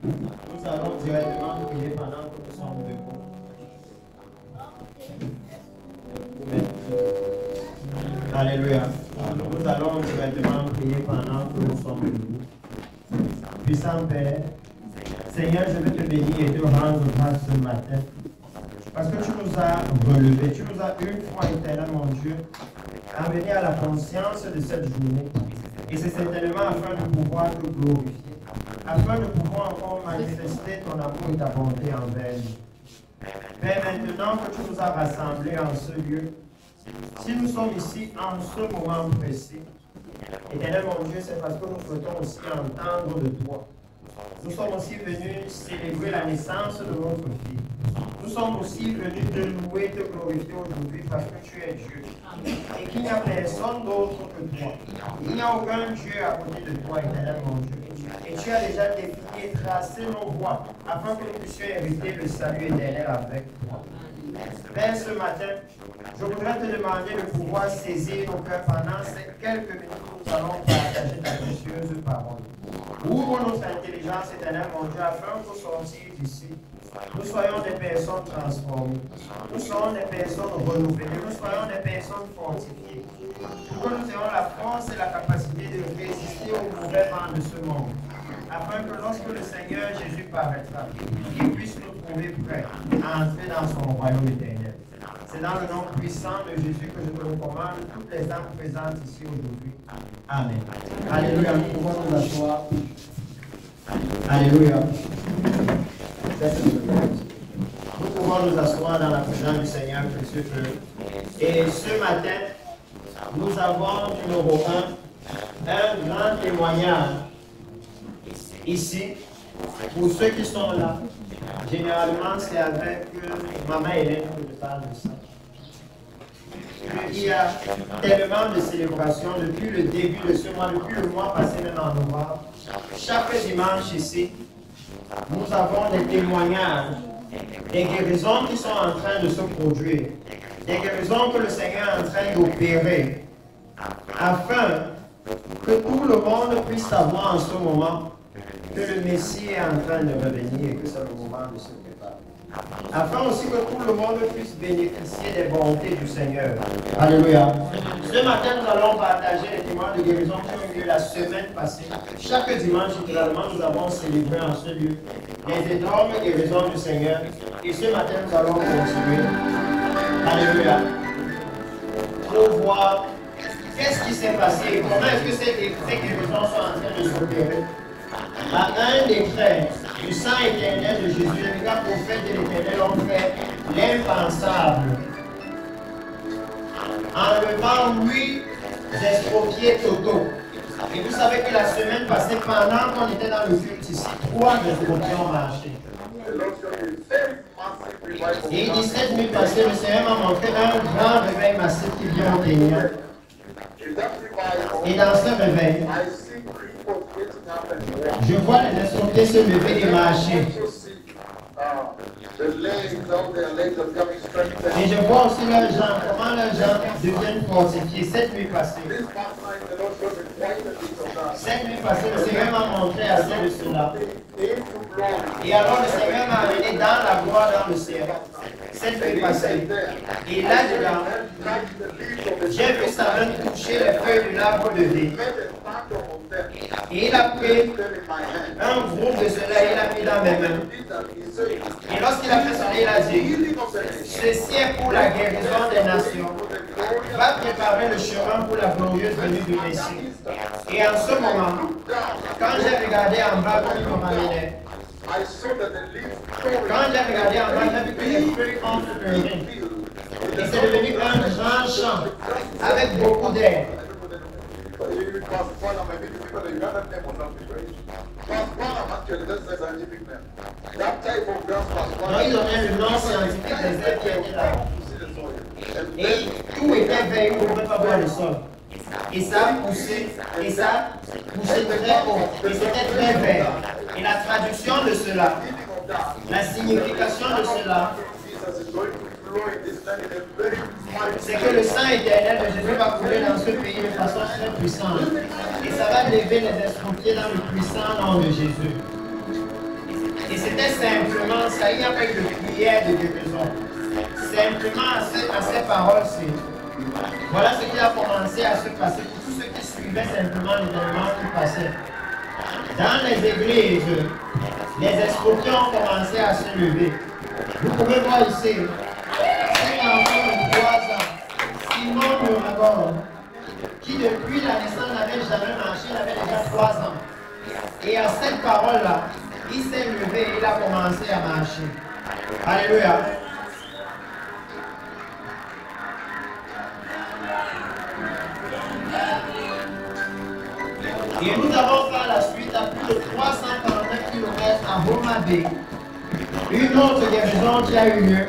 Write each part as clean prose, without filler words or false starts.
Nous allons directement prier pendant que nous sommes debout. Alléluia. Nous allons directement prier pendant que nous sommes debout. Puissant Père, Seigneur, je veux te bénir et te rendre grâce ce matin. Parce que tu nous as relevés, tu nous as une fois, éternel mon Dieu, amenés à la conscience de cette journée. Et c'est certainement afin de pouvoir te glorifier, afin de pouvoir encore manifester ton amour et ta bonté envers nous. Père, maintenant que tu nous as rassemblés en ce lieu, si nous sommes ici en ce moment précis, éternel mon Dieu, c'est parce que nous souhaitons aussi entendre de toi. Nous sommes aussi venus célébrer la naissance de notre fille. Nous sommes aussi venus te louer, te glorifier aujourd'hui parce que tu es Dieu. Et qu'il n'y a personne d'autre que toi. Il n'y a aucun Dieu à côté de toi, éternel mon Dieu. Et tu as déjà défini et tracé nos voies afin que nous puissions hériter le salut éternel avec toi. Père, ce matin, je voudrais te demander de pouvoir saisir nos cœurs pendant ces quelques minutes où nous allons partager ta précieuse parole. Ouvre notre intelligence, éternel mon Dieu, afin qu'au sortir d'ici, nous soyons des personnes transformées, nous soyons des personnes renouvelées, nous soyons des personnes fortifiées, pour que nous ayons la force et la capacité de résister aux mauvais vents de ce monde, afin que lorsque le Seigneur Jésus paraîtra, il puisse nous trouver prêts à entrer dans son royaume éternel. C'est dans le nom puissant de Jésus que je te recommande toutes les âmes présentes ici aujourd'hui. Amen. Alléluia. Nous pouvons nous asseoir. Alléluia. Nous pouvons nous asseoir dans la présence du Seigneur précieux. Et ce matin, nous avons numéro 1 grand témoignage ici. Pour ceux qui sont là, généralement c'est avec Maman Hélène que je parle de ça. Il y a tellement de célébrations depuis le début de ce mois, depuis le mois passé même en novembre. Chaque dimanche ici, nous avons des témoignages, des guérisons qui sont en train de se produire, des guérisons que le Seigneur est en train d'opérer, afin que tout le monde puisse savoir en ce moment que le Messie est en train de revenir et que c'est le moment de se préparer. Afin aussi que tout le monde puisse bénéficier des bontés du Seigneur. Alléluia. Ce matin, nous allons partager les témoins de guérison qui ont eu lieu la semaine passée. Chaque dimanche, généralement, nous avons célébré en ce lieu les énormes guérisons du Seigneur. Et ce matin, nous allons continuer. Alléluia. Pour voir qu'est-ce qui s'est passé et comment est-ce que ces guérisons sont en train de s'opérer. À un des frères du sang éternel de Jésus, les gars prophètes de l'éternel ont fait l'impensable. Enlevant 8 estropiés totaux. Et vous savez que la semaine passée, pendant qu'on était dans le culte ici, 3 estropiés ont marché. Et 17 000 passés, le Seigneur m'a montré un grand réveil massif qui vient au Kenya. Et dans ce réveil, je vois les estropiés se lever et marcher. Et je vois aussi leurs jambes, comment leurs jambes deviennent fortifiées. Cette nuit passée, le Seigneur m'a montré assez de cela. Et alors le Seigneur m'a amené dans la gloire, dans le ciel. Cette nuit passée. Et là-dedans, j'ai vu sa main toucher les feuilles de l'arbre de vie. Et il a pris un groupe de cela et il l'a mis dans mes mains. Et lorsqu'il a fait cela, il a dit, ceci est pour la guérison des nations. Va préparer le chemin pour la glorieuse venue du Messie. Et en ce moment, quand j'ai regardé en bas comme il m'amenait, quand j'ai regardé en bas, j'ai vu que les feuilles ont fleuri. Et c'est devenu un grand champ avec beaucoup d'air. Non, ils donnaient le nom scientifique des airs qui étaient là. Et tout était vert, on ne pouvait pas voir le sol. Et ça poussait, très haut. Et c'était très vert. Et la traduction de cela, la signification de cela, c'est que le sang éternel de Jésus va couler dans ce pays de façon très puissante. Et ça va lever les estropiés dans le puissant nom de Jésus. Et c'était simplement ça, il n'y a pas eu de prière de guérison. Simplement à ces paroles-ci, voilà ce qui a commencé à se passer pour tous ceux qui suivaient simplement l'événement qui passait. Dans les églises, les esprits ont commencé à se lever. Vous pouvez voir ici, cet enfant de 3 ans, Simon Muragor, qui depuis la naissance n'avait jamais marché, il avait déjà 3 ans. Et à cette parole-là, il s'est levé et il a commencé à marcher. Alléluia. Et nous avons par la suite, à plus de 349 km à Homa Bay, une autre guérison qui a eu lieu.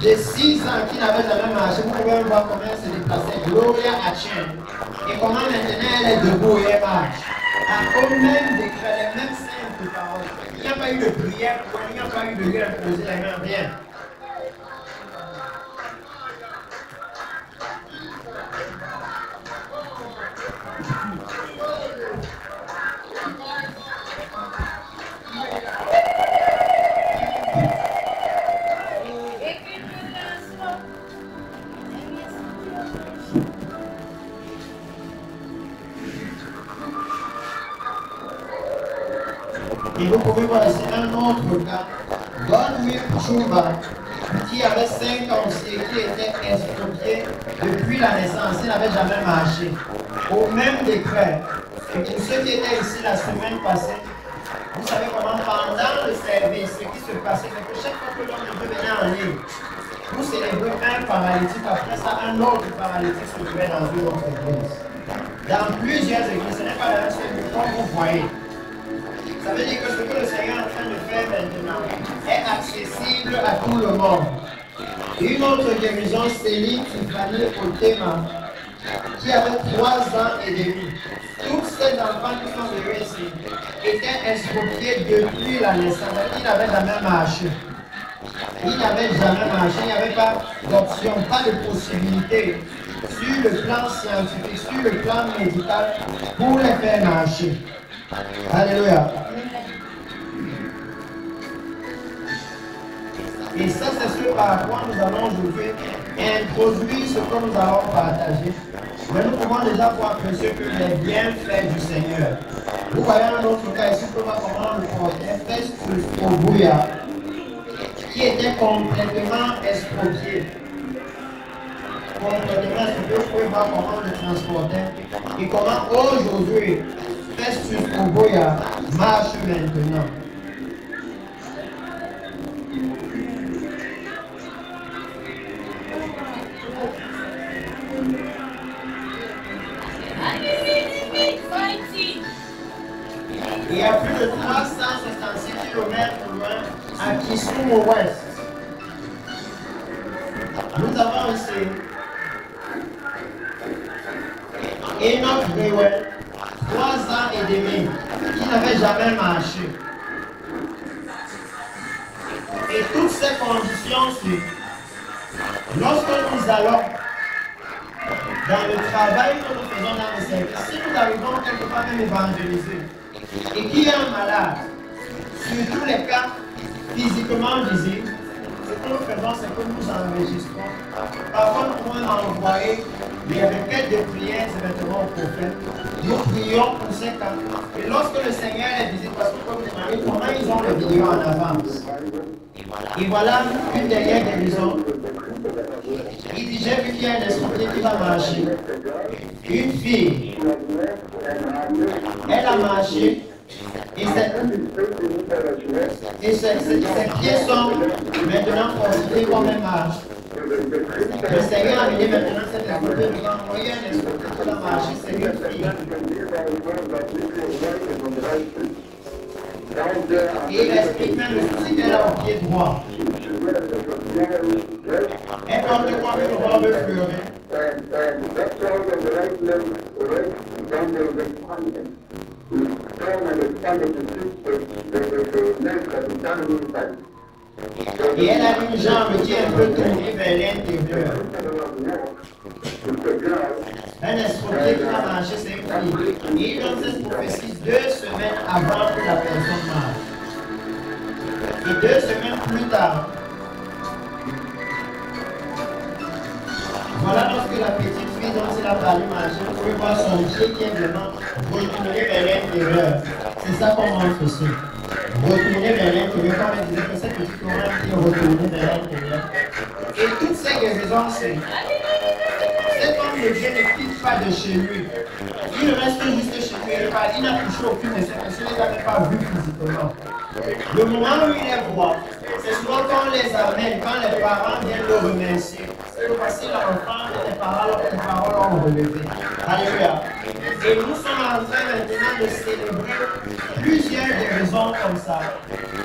J'ai 6 ans qui n'avait jamais marché. Vous pouvez voir comment elle se déplaçait. Gloria Achen. Et comment maintenant elle est debout et elle marche. Au même décret, les mêmes simples paroles. Il n'y a pas eu de prière pour elle, il n'y a pas eu de lui imposer la main, rien. Et vous pouvez voir ici un autre cas, Godwin Chouba, qui avait 5 ans aussi et qui était estropié depuis la naissance. Il n'avait jamais marché. Au même décret, et pour ceux qui étaient ici la semaine passée, vous savez comment pendant le service, ce qui se passait, c'est que chaque fois que l'homme de Dieu venait en ligne, vous célébrez un paralytique, après ça, un autre paralytique se trouvait dans une autre église. Dans plusieurs églises, ce n'est pas la même chose, comme vous voyez. Ça veut dire que ce que le Seigneur est en train de faire maintenant est accessible à tout le monde. Une autre guérison, Céline Tiffany Otema, qui avait 3 ans et demi. Tous ces enfants qui sont venus ici étaient estropiés depuis la naissance. Ils n'avaient jamais marché. Ils n'avaient jamais marché, il n'y avait pas d'option, pas de possibilité sur le plan scientifique, sur le plan médical pour les faire marcher. Alléluia. Et ça, c'est ce par quoi nous allons aujourd'hui introduire ce que nous allons partager. Mais nous pouvons déjà voir que les bienfaits du Seigneur. Vous voyez un autre cas ici, comment le prophète Festus Obuya, qui était complètement estropié. Complètement estropié, vous pouvez voir comment on le transportait. Et comment aujourd'hui, Festus Obuya marche maintenant. Il y a plus de 366 km loin à Kisumu Ouest. Nous avons ici Enoch Rewell, 3 ans et demi, qui n'avait jamais marché. Et toutes ces conditions-ci, lorsque nous allons dans le travail que nous faisons dans le service, si nous arrivons quelque part même évangéliser, et qu'il y a un malade, sur tous les cas physiquement visibles, ce que nous faisons, c'est que nous enregistrons. Parfois, nous pouvons envoyer les requêtes de prière directement au prophète. Nous prions pour ces cas. Et lorsque le Seigneur les visite, parce que comme demandé, comment ils ont le vidéo en avance. Et voilà une dernière guérison. Il dit, j'ai vu qu'il y a un esprit qui va marcher. Une fille, elle a marché. Et ses pieds sont maintenant considérés comme un marche. Le Seigneur a amené maintenant cette esprit, il va envoyer un esprit qui va marcher, c'est une fille. Et il explique même le souci qu'elle a au pied droit. Elle parle de quoi que le roi veut pleurer. Et elle a une jambe qui est un peu tournée vers l'intérieur. Un estropié qui va marcher, c'est une fille. Et il donne cette prophétie 2 semaines avant que la personne marche. Et 2 semaines plus tard, voilà lorsque la petite fille dont il a parlé marcher, vous pouvez voir son pied qui est vraiment retourné vers l'intérieur. C'est ça qu'on montre ici. Retourner vers l'intérieur, comme elle disait que cette petite orange qui est retournée vers l'intérieur. Et toutes ces guérisons, c'est cet homme de Dieu ne quitte pas de chez lui. Il reste juste chez lui. Il n'a touché aucune de ces personnes, il ne les avait pas vues physiquement. Le moment où il les voit, c'est souvent quand on les amène, quand les parents viennent le remercier. Voici l'enfant de tes parents, leurs paroles ont relevé. Alléluia. Et nous sommes en train maintenant de célébrer plusieurs guérisons comme ça.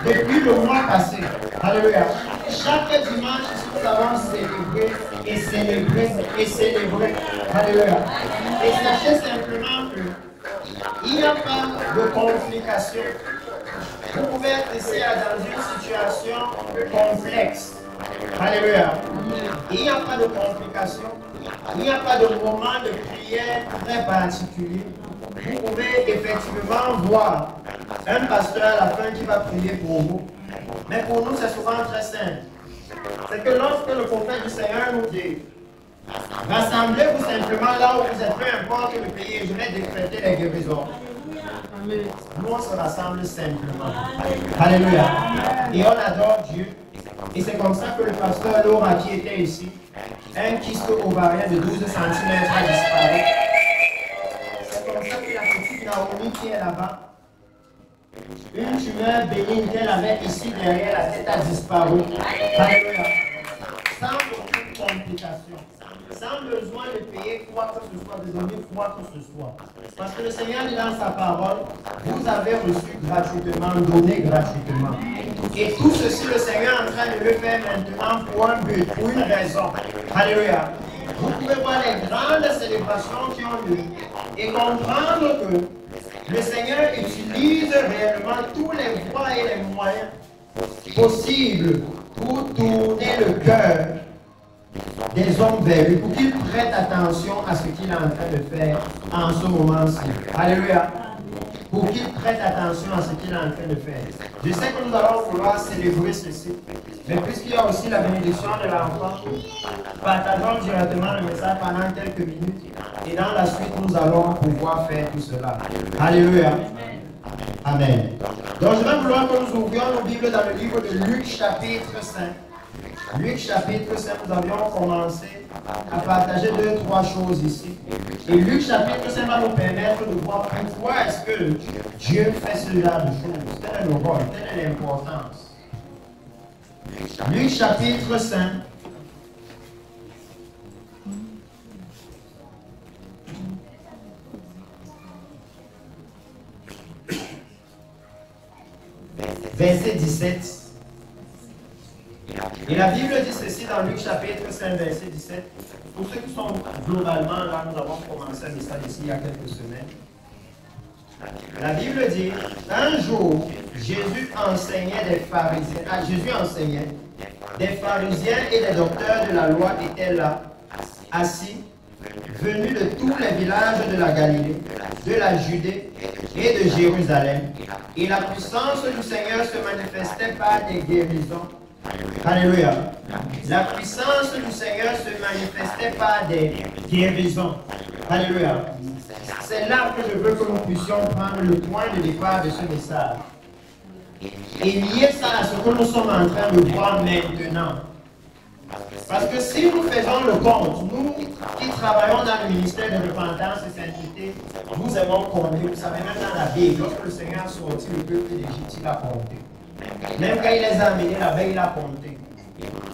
Depuis le mois passé. Alléluia. Chaque dimanche, nous allons célébrer et célébrer et célébrer. Alléluia. Et sachez simplement qu'il n'y a pas de complications. Vous pouvez être ici dans une situation complexe. Alléluia. Il n'y a pas de complications. Il n'y a pas de moment de prière très particulier. Vous pouvez effectivement voir un pasteur à la fin qui va prier pour vous. Mais pour nous, c'est souvent très simple. C'est que lorsque le prophète du Seigneur nous dit, rassemblez-vous simplement là où vous êtes, peu importe le pays, et je vais décréter les guérisons. Nous, on se rassemble simplement. Alléluia. Et on adore Dieu. Et c'est comme ça que le pasteur Laura qui était ici, un kyste ovarien de 12 cm a disparu. C'est comme ça que la petite Naomi qui est là-bas, une tumeur bénigne qu'elle avait ici derrière la tête a disparu. Alléluia. Sans aucune complication. Sans besoin de payer quoi que ce soit, de donner quoi que ce soit. Parce que le Seigneur dit dans sa parole, vous avez reçu gratuitement, donné gratuitement. Et tout ceci, le Seigneur est en train de le faire maintenant pour un but, pour une raison. Alléluia. Vous pouvez voir les grandes célébrations qui ont lieu et comprendre que le Seigneur utilise réellement tous les voies et les moyens possibles pour tourner le cœur des hommes vers lui, pour qu'ils prêtent attention à ce qu'il est en train de faire en ce moment-ci. Alléluia. Pour qu'ils prêtent attention à ce qu'il est en train de faire. Je sais que nous allons vouloir célébrer ceci, mais puisqu'il y a aussi la bénédiction de l'enfant, partageons directement le message pendant quelques minutes et dans la suite nous allons pouvoir faire tout cela. Alléluia. Amen. Donc je vais vouloir que nous ouvrions nos Bibles dans le livre de Luc chapitre 5. Luc chapitre 5, nous avions commencé à partager 2-3 choses ici. Et Luc chapitre 5 va nous permettre de voir pourquoi est-ce que Dieu fait ce genre de choses. Quel est le rôle, quelle est l'importance. Luc chapitre 5. Verset 17. Et la Bible dit ceci dans Luc chapitre 5, verset 17. Pour ceux qui sont globalement là, nous avons commencé un message ici il y a quelques semaines. La Bible dit, un jour, Jésus enseignait des pharisiens. Des pharisiens et des docteurs de la loi étaient là, assis, venus de tous les villages de la Galilée, de la Judée et de Jérusalem. Et la puissance du Seigneur se manifestait par des guérisons. Alléluia. La puissance du Seigneur se manifestait par des guérisons. Alléluia. C'est là que je veux que nous puissions prendre le point de départ de ce message. Et lier ça à ce que nous sommes en train de voir maintenant. Parce que si nous faisons le compte, nous qui travaillons dans le ministère de repentance et sainteté, nous aimons compter. Vous savez, même dans la Bible, lorsque le Seigneur a sorti le peuple d'Égypte, il a compté. Même quand il les a amenés là-bas, il a compté.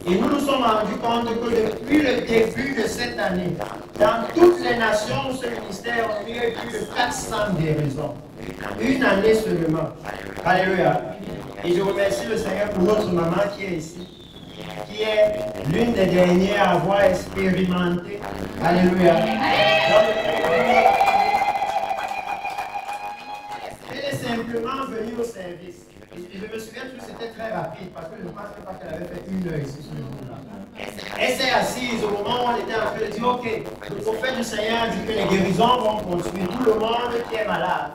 Et nous nous sommes rendus compte que depuis le début de cette année, dans toutes les nations où ce ministère a eu plus de 400 guérisons. Une année seulement. Alléluia. Et je remercie le Seigneur pour notre maman qui est ici, qui est l'une des dernières à avoir expérimenté. Alléluia. Elle est simplement venue au service. Et je me souviens que c'était très rapide parce que je ne pense pas qu'elle avait fait 1 heure ici sur le jour-là. Elle s'est assise au moment où on était en train de dire, ok, le prophète du Seigneur dit que les guérisons vont continuer, tout le monde qui est malade.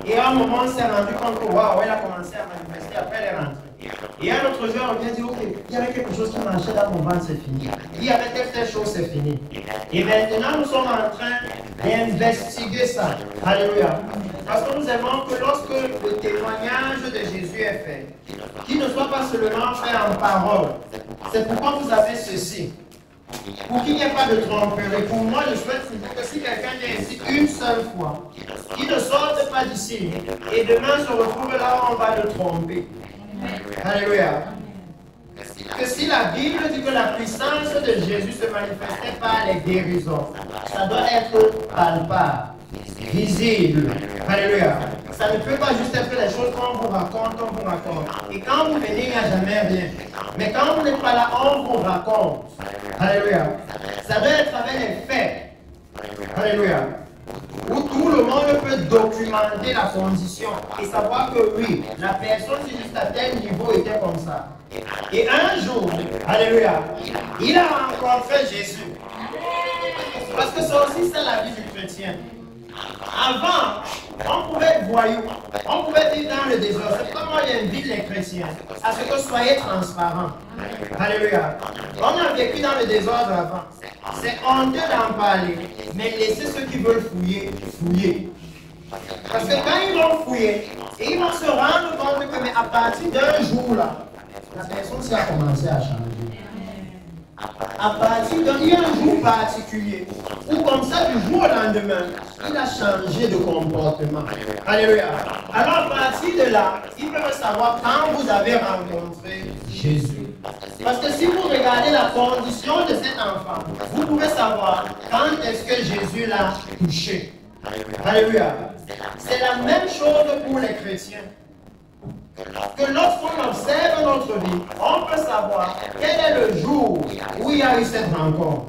Et à un moment, on s'est rendu compte que waouh, elle a commencé à manifester, après elle est rentrée. Et un autre jour, on vient dire, ok, il y avait quelque chose qui marchait dans mon ventre, c'est fini. Il y avait telle chose, c'est fini. Et maintenant, nous sommes en train d'investiguer ça. Alléluia. Parce que nous aimons que lorsque le témoignage de Jésus est fait, qu'il ne soit pas seulement fait en parole. C'est pourquoi vous avez ceci. Pour qu'il n'y ait pas de tromperie. Pour moi, je souhaite que si quelqu'un vient ici une seule fois, qu'il ne sorte pas d'ici et demain se retrouve là où on va le tromper. Alléluia. Que si la Bible dit que la puissance de Jésus se manifestait par les guérisons, ça doit être palpable, visible. Alléluia. Ça ne peut pas juste être les choses qu'on vous raconte, Et quand vous venez, il n'y a jamais rien. Mais quand vous n'êtes pas là, on vous raconte. Alléluia. Ça doit être avec les faits. Alléluia. Où tout le monde peut documenter la condition et savoir que oui, la personne jusqu'à tel niveau était comme ça. Et un jour, alléluia, il a rencontré Jésus. Parce que c'est aussi ça la vie du chrétien. Avant, on pouvait être voyou, on pouvait vivre dans le désordre. C'est pourquoi moi j'invite les chrétiens à ce que soyez transparents. Alléluia. On a vécu dans le désordre avant. C'est honteux d'en parler, mais laissez ceux qui veulent fouiller, fouiller. Parce que quand ils vont fouiller, et ils vont se rendre compte que mais à partir d'un jour là, la personne s'est commencé à changer. À partir d'un jour particulier, ou comme ça du jour au lendemain, il a changé de comportement. Alléluia. Alors à partir de là, ils peuvent savoir quand vous avez rencontré Jésus. Parce que si vous regardez la condition de cet enfant, vous pouvez savoir quand est-ce que Jésus l'a touché. Alléluia. C'est la même chose pour les chrétiens. Que lorsqu'on observe notre vie, on peut savoir quel est le jour où il y a eu cette rencontre.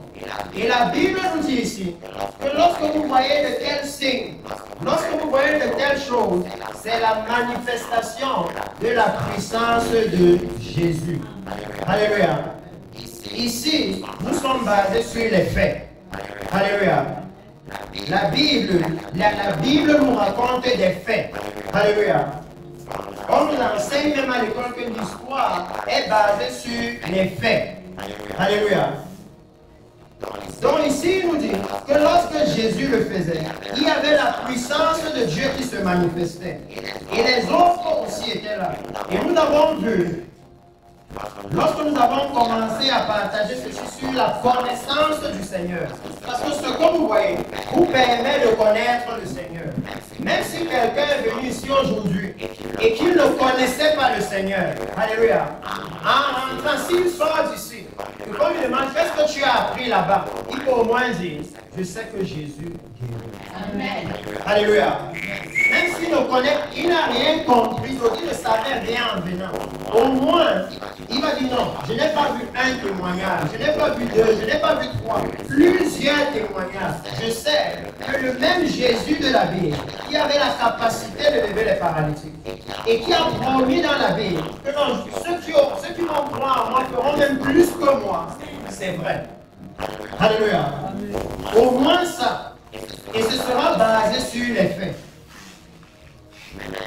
Et la Bible nous dit ici que lorsque vous voyez de tels signes, lorsque vous voyez de telles choses, c'est la manifestation de la puissance de Jésus. Alléluia. Ici, nous sommes basés sur les faits. Alléluia. La Bible nous raconte des faits. Alléluia. On nous enseigne même à l'école que l'histoire est basée sur les faits. Alléluia. Donc ici, il nous dit que lorsque Jésus le faisait, il y avait la puissance de Dieu qui se manifestait. Et les autres aussi étaient là. Et nous avons vu, lorsque nous avons commencé à partager ceci sur la connaissance du Seigneur, parce que ce que vous voyez vous permet de connaître le Seigneur. Même si quelqu'un est venu ici aujourd'hui et qu'il ne connaissait pas le Seigneur, alléluia, en rentrant, s'il sort d'ici, et qu'on lui demande qu'est-ce que tu as appris là-bas, il peut au moins dire, je sais que Jésus guérit. Amen. Alléluia. Même s'il ne connaît, il n'a rien compris, donc il ne savait rien en venant. Au moins, il va dire non, je n'ai pas vu un témoignage, je n'ai pas vu deux, je n'ai pas vu trois, plusieurs témoignages. Je sais que le même Jésus de la Bible, qui avait la capacité de lever les paralytiques, et qui a promis dans la Bible que non, ceux qui vont croire en moi feront même plus que moi, c'est vrai. Alléluia. Au moins ça. Et ce sera basé sur les faits.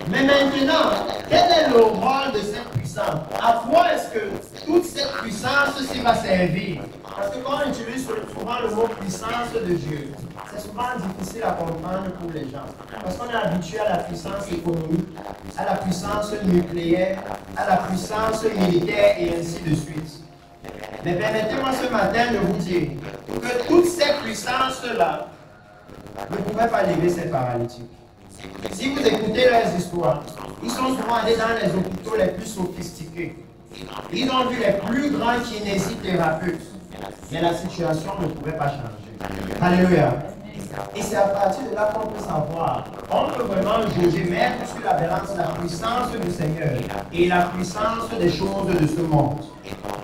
Mais maintenant, quel est le rôle de cette puissance? À quoi est-ce que toute cette puissance s'y va servir? Parce que quand on utilise souvent le mot puissance de Dieu, c'est souvent difficile à comprendre pour les gens. Parce qu'on est habitué à la puissance économique, à la puissance nucléaire, à la puissance militaire et ainsi de suite. Mais permettez-moi ce matin de vous dire que toutes ces puissances-là ne pouvaient pas lever ces paralytiques. Si vous écoutez leurs histoires, ils sont souvent allés dans les hôpitaux les plus sophistiqués. Ils ont vu les plus grands kinésithérapeutes. Mais la situation ne pouvait pas changer. Alléluia. Et c'est à partir de là qu'on peut savoir. On peut vraiment juger, mettre sur la balance la puissance du Seigneur et la puissance des choses de ce monde.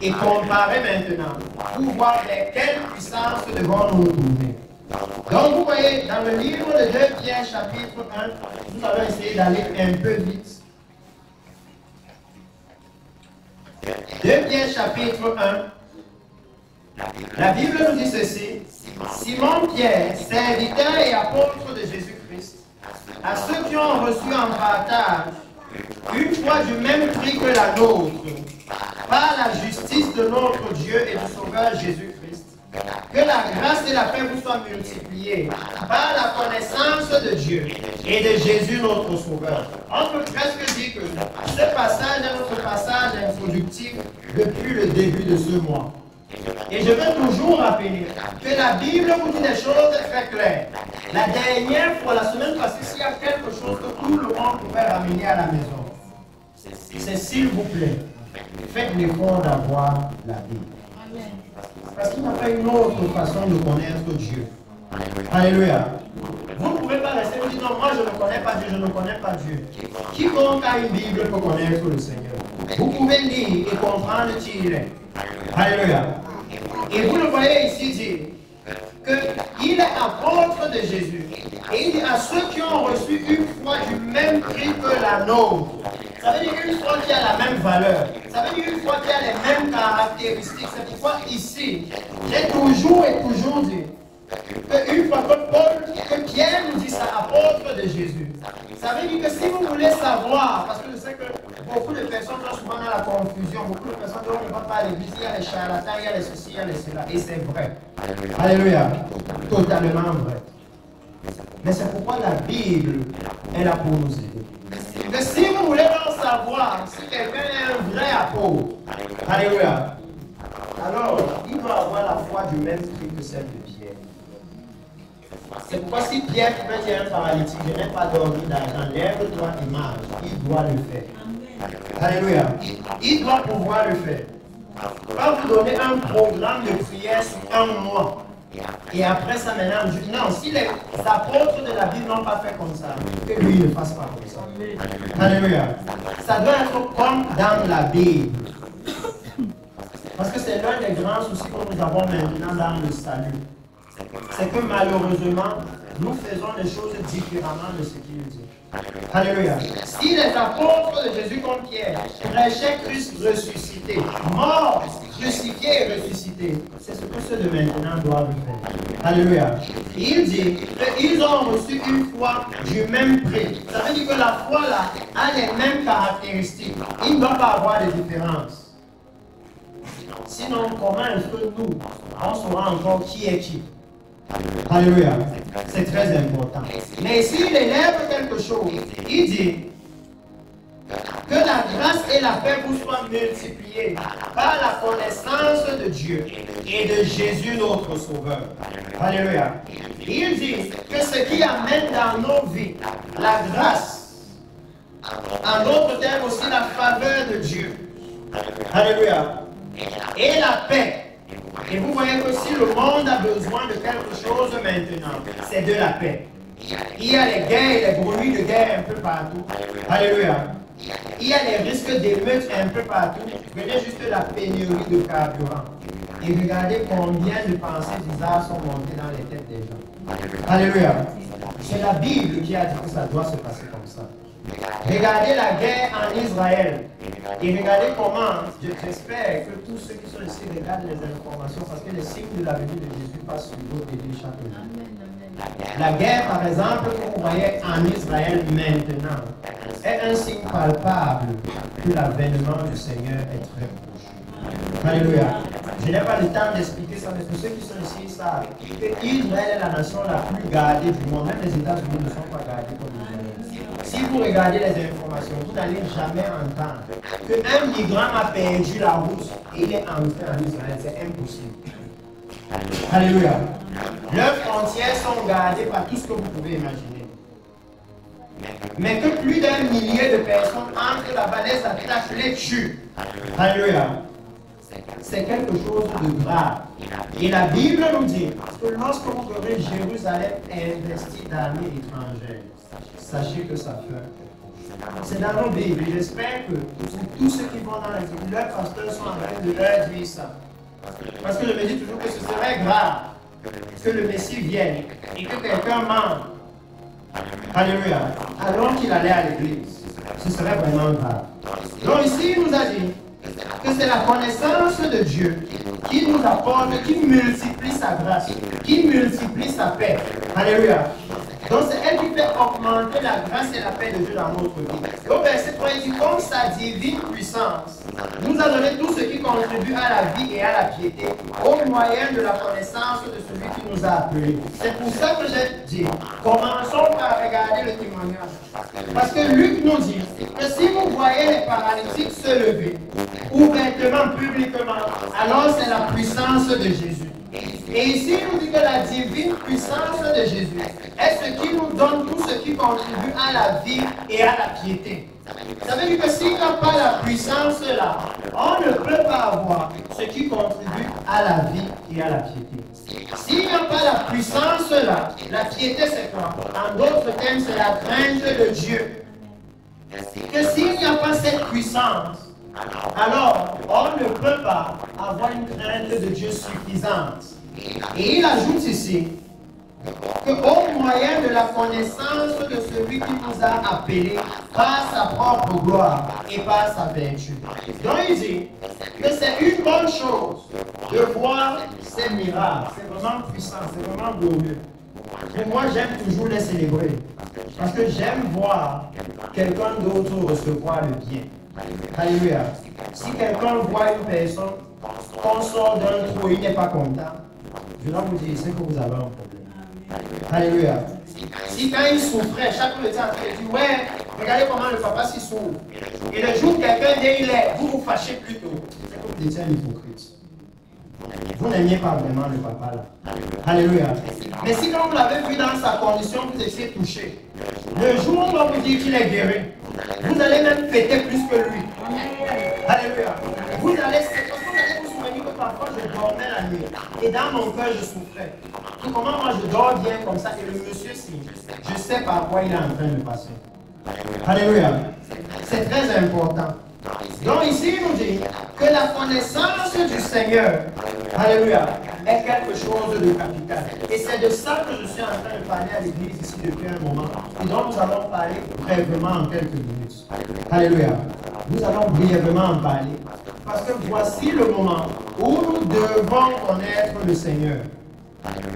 Et comparer maintenant pour voir lesquelles puissances devons-nous trouver. Donc vous voyez, dans le livre de 2 Pierre chapitre 1, nous allons essayer d'aller un peu vite. 2 Pierre chapitre 1, la Bible nous dit ceci: Simon Pierre, serviteur et apôtre de Jésus-Christ, à ceux qui ont reçu en partage une foi du même prix que que la nôtre, par la justice de notre Dieu et du Sauveur Jésus-Christ. Que la grâce et la paix vous soient multipliées par la connaissance de Dieu et de Jésus notre Sauveur. On peut presque dire que ce passage est notre passage introductif depuis le début de ce mois. Et je veux toujours rappeler que la Bible vous dit des choses très claires. La dernière fois, la semaine passée, s'il y a quelque chose que tout le monde pouvait ramener à la maison, c'est s'il vous plaît, faites l'effort d'avoir la Bible. Parce qu'il n'y a pas une autre façon de connaître Dieu. Alléluia. Vous ne pouvez pas rester et dire non, moi je ne connais pas Dieu, je ne connais pas Dieu. Quiconque a une Bible peut connaître le Seigneur. Vous pouvez lire et comprendre qui il est. Alléluia. Et vous le voyez ici dire qu'il est apôtre de Jésus. Et il dit à ceux qui ont reçu une foi du même prix que la nôtre. Ça veut dire une foi qui a la même valeur. Ça veut dire une foi qui a les mêmes caractéristiques. C'est pourquoi ici, j'ai toujours et toujours dit qu'une fois que Pierre nous dit ça, apôtre de Jésus, ça veut dire que si vous voulez savoir, parce que je sais que beaucoup de personnes sont souvent dans la confusion, beaucoup de personnes disent on ne va pas à l'église, il y a les charlatans, il y a les ceci, il y a les cela, et c'est vrai. Alléluia. Totalement vrai. Mais c'est pourquoi la Bible est là pour nous aider. Mais si vous voulez en savoir si quelqu'un est un vrai apôtre, alléluia, alors il doit avoir la foi du même prix que celle de Pierre. C'est pourquoi si Pierre pouvait dire à un paralytique, je n'ai pas dormi d'argent, lève-toi et marche, il doit le faire. Alléluia. Il doit pouvoir le faire. Pas vous donner un programme de prière sur un mois. Et après ça, maintenant, je dis non, si les apôtres de la Bible n'ont pas fait comme ça, que lui ne fasse pas comme ça. Alléluia. Ça doit être comme dans la Bible. Parce que c'est l'un des grands soucis que nous avons maintenant dans le salut. C'est que malheureusement, nous faisons les choses différemment de ce qu'il dit. Alléluia. Si les apôtres de Jésus comme Pierre prêchaient Christ ressuscité, mort, crucifié et ressuscité, c'est ce que ceux de maintenant doivent faire. Alléluia. Il dit qu'ils ont reçu une foi du même prix. Ça veut dire que la foi là a les mêmes caractéristiques. Il ne doit pas avoir de différence. Sinon, comment est-ce que nous, on saura encore qui est qui? Alléluia. C'est très important. Mais s'il élève quelque chose, il dit que la grâce et la paix vous soient multipliées par la connaissance de Dieu et de Jésus notre Sauveur. Alléluia. Il dit que ce qui amène dans nos vies la grâce, en d'autres termes aussi la faveur de Dieu. Alléluia. Et la paix. Et vous voyez que si le monde a besoin de quelque chose maintenant, c'est de la paix. Il y a les guerres et les bruits de guerre un peu partout. Alléluia. Il y a les risques d'émeutes un peu partout. Venez juste la pénurie de carburant. Et regardez combien de pensées bizarres sont montées dans les têtes des gens. Alléluia. C'est la Bible qui a dit que ça doit se passer comme ça. Regardez la guerre en Israël. Et regardez comment, j'espère que tous ceux qui sont ici regardent les informations parce que les signes de la venue de Jésus passent sur vos télé chaque jour. La guerre, par exemple, que vous voyez en Israël maintenant, est un signe palpable que l'avènement du Seigneur est très proche. Alléluia. Je n'ai pas le temps d'expliquer ça, mais pour ceux qui sont ici savent que Israël est la nation la plus gardée du monde. Même les États-Unis ne sont pas gardés comme Israël. Si vous regardez les informations, vous n'allez jamais entendre qu'un migrant a perdu la route et il est entré en Israël. C'est impossible. Alléluia. Leurs frontières sont gardées par tout ce que vous pouvez imaginer. Mais que plus d'un millier de personnes entrent là-bas, les attaquent, les tuent. Alléluia. C'est quelque chose de grave. Et la Bible nous dit que lorsque vous verrez Jérusalem investie d'armées étrangères, sachez que ça fait. C'est dans nos Bibles. J'espère que tous ceux qui vont dans la Bible, leurs pasteurs sont en train de leur dire ça. Parce que je me dis toujours que ce serait grave que le Messie vienne et que quelqu'un mente. Alléluia. Alors qu'il allait à l'église. Ce serait vraiment grave. Donc ici, il nous a dit que c'est la connaissance de Dieu qui nous apporte, qui multiplie sa grâce, qui multiplie sa paix. Alléluia. Donc c'est elle qui fait augmenter la grâce et la paix de Dieu dans notre vie. Au verset 3, il dit, comme sa divine puissance nous a donné tout ce qui contribue à la vie et à la piété, au moyen de la connaissance de celui qui nous a appelés. C'est pour ça que j'ai dit, commençons par regarder le témoignage. Parce que Luc nous dit que si vous voyez les paralytiques se lever, ouvertement, publiquement, alors c'est la puissance de Jésus. Et ici, il nous dit que la divine puissance de Jésus est ce qui nous donne tout ce qui contribue à la vie et à la piété. Ça veut dire que s'il n'y a pas la puissance là, on ne peut pas avoir ce qui contribue à la vie et à la piété. S'il n'y a pas la puissance là, la piété c'est quoi? En d'autres termes, c'est la crainte de Dieu. Que s'il n'y a pas cette puissance, alors on ne peut pas avoir une crainte de Dieu suffisante. Et il ajoute ici qu'au moyen de la connaissance de celui qui nous a appelés par sa propre gloire et par sa vertu. Donc il dit que c'est une bonne chose de voir ces miracles. C'est vraiment puissant, c'est vraiment glorieux. Et moi j'aime toujours les célébrer. Parce que j'aime voir quelqu'un d'autre recevoir le bien. Alléluia. Si quelqu'un voit une personne qu'on sort d'un trou et il n'est pas content, je dois vous dire, c'est que vous avez un problème. Alléluia. Si quand il souffrait, chaque fois le temps, il dit, ouais, regardez comment le papa s'y souffre. Et le jour où quelqu'un dit, il est, vous vous fâchez plutôt. C'est que vous étiez un hypocrite. Vous n'aimiez pas vraiment le papa là. Alléluia. Mais si quand vous l'avez vu dans sa condition, vous étiez touché, le jour où on va vous dire qu'il est guéri, vous allez même fêter plus que lui. Alléluia. Vous allez vous souvenir que parfois je dormais la nuit et dans mon cœur je souffrais. Tout comment moi je dors bien comme ça et le monsieur signe. Je sais par quoi il est en train de passer. Alléluia. C'est très important. Donc ici il nous dit que la connaissance du Seigneur, alléluia, est quelque chose de capital. Et c'est de ça que je suis en train de parler à l'église ici depuis un moment. Et donc nous allons parler brièvement en quelques minutes. Alléluia. Nous allons brièvement en parler. Parce que voici le moment où nous devons connaître le Seigneur.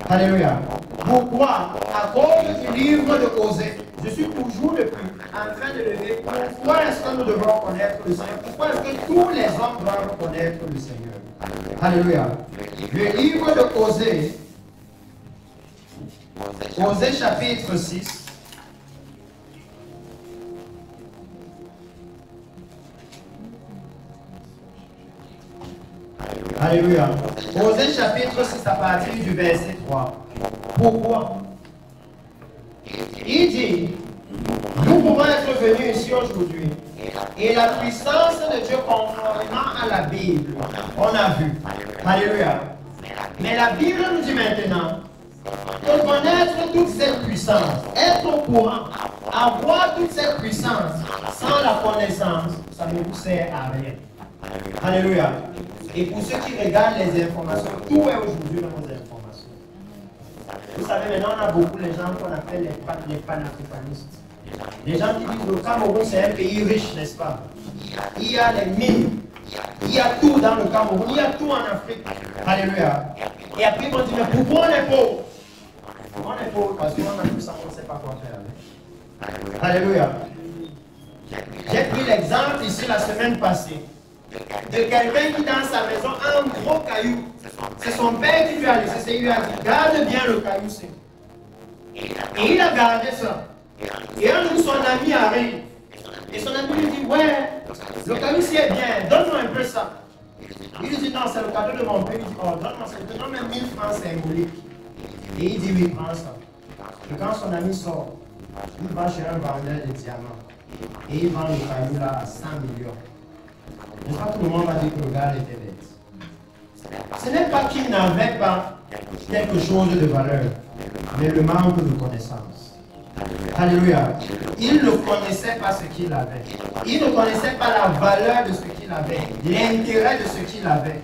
Alléluia. Pourquoi? À cause du livre de Osée, je suis toujours depuis en train de lever. Pourquoi est-ce que nous devons connaître le Seigneur? Pourquoi est-ce que tous les hommes doivent connaître le Seigneur? Alléluia. Le livre de Osée, Osée chapitre 6. Alléluia. Osée chapitre 6 à partir du verset 3. Pourquoi? Il dit, nous pouvons être venus ici aujourd'hui et la puissance de Dieu conformément à la Bible, on a vu. Alléluia. Mais la Bible nous dit maintenant que connaître toute cette puissance, être au courant, avoir toute cette puissance sans la connaissance, ça ne vous sert à rien. Alléluia. Et pour ceux qui regardent les informations, tout est aujourd'hui dans nos informations. Vous savez, maintenant, on a beaucoup les gens qu'on appelle les panafricanistes. Les gens qui disent que le Cameroun, c'est un pays riche, n'est-ce pas? Il y a les mines, il y a tout dans le Cameroun, il y a tout en Afrique. Alléluia. Et après, ils vont dire, mais pourquoi on est pauvre? On est pauvre parce qu'on a tout ça, on ne sait pas quoi faire avec. Alléluia. J'ai pris l'exemple ici la semaine passée de quelqu'un qui dans sa maison a un gros caillou. C'est son père qui lui a laissé, c'est lui a dit, garde bien le caillou. Et il a gardé ça. Et un jour son ami arrive. Et son ami lui dit, ouais, le caillou c'est bien, donne-moi un peu ça. Il lui dit, non, c'est le cadeau de mon père. Il dit, oh, donne-moi ça, je te donne même 1000 francs symboliques. Et il dit, oui, prends ça. Et quand son ami sort, il va chez un vendeur de diamants. Et il vend le caillou là à 100 millions. N'est-ce pas, tout le monde va dire que le gars était bête. Ce n'est pas qu'il n'avait pas quelque chose de valeur, mais le manque de connaissance. Alléluia. Il ne connaissait pas ce qu'il avait. Il ne connaissait pas la valeur de ce qu'il avait, l'intérêt de ce qu'il avait.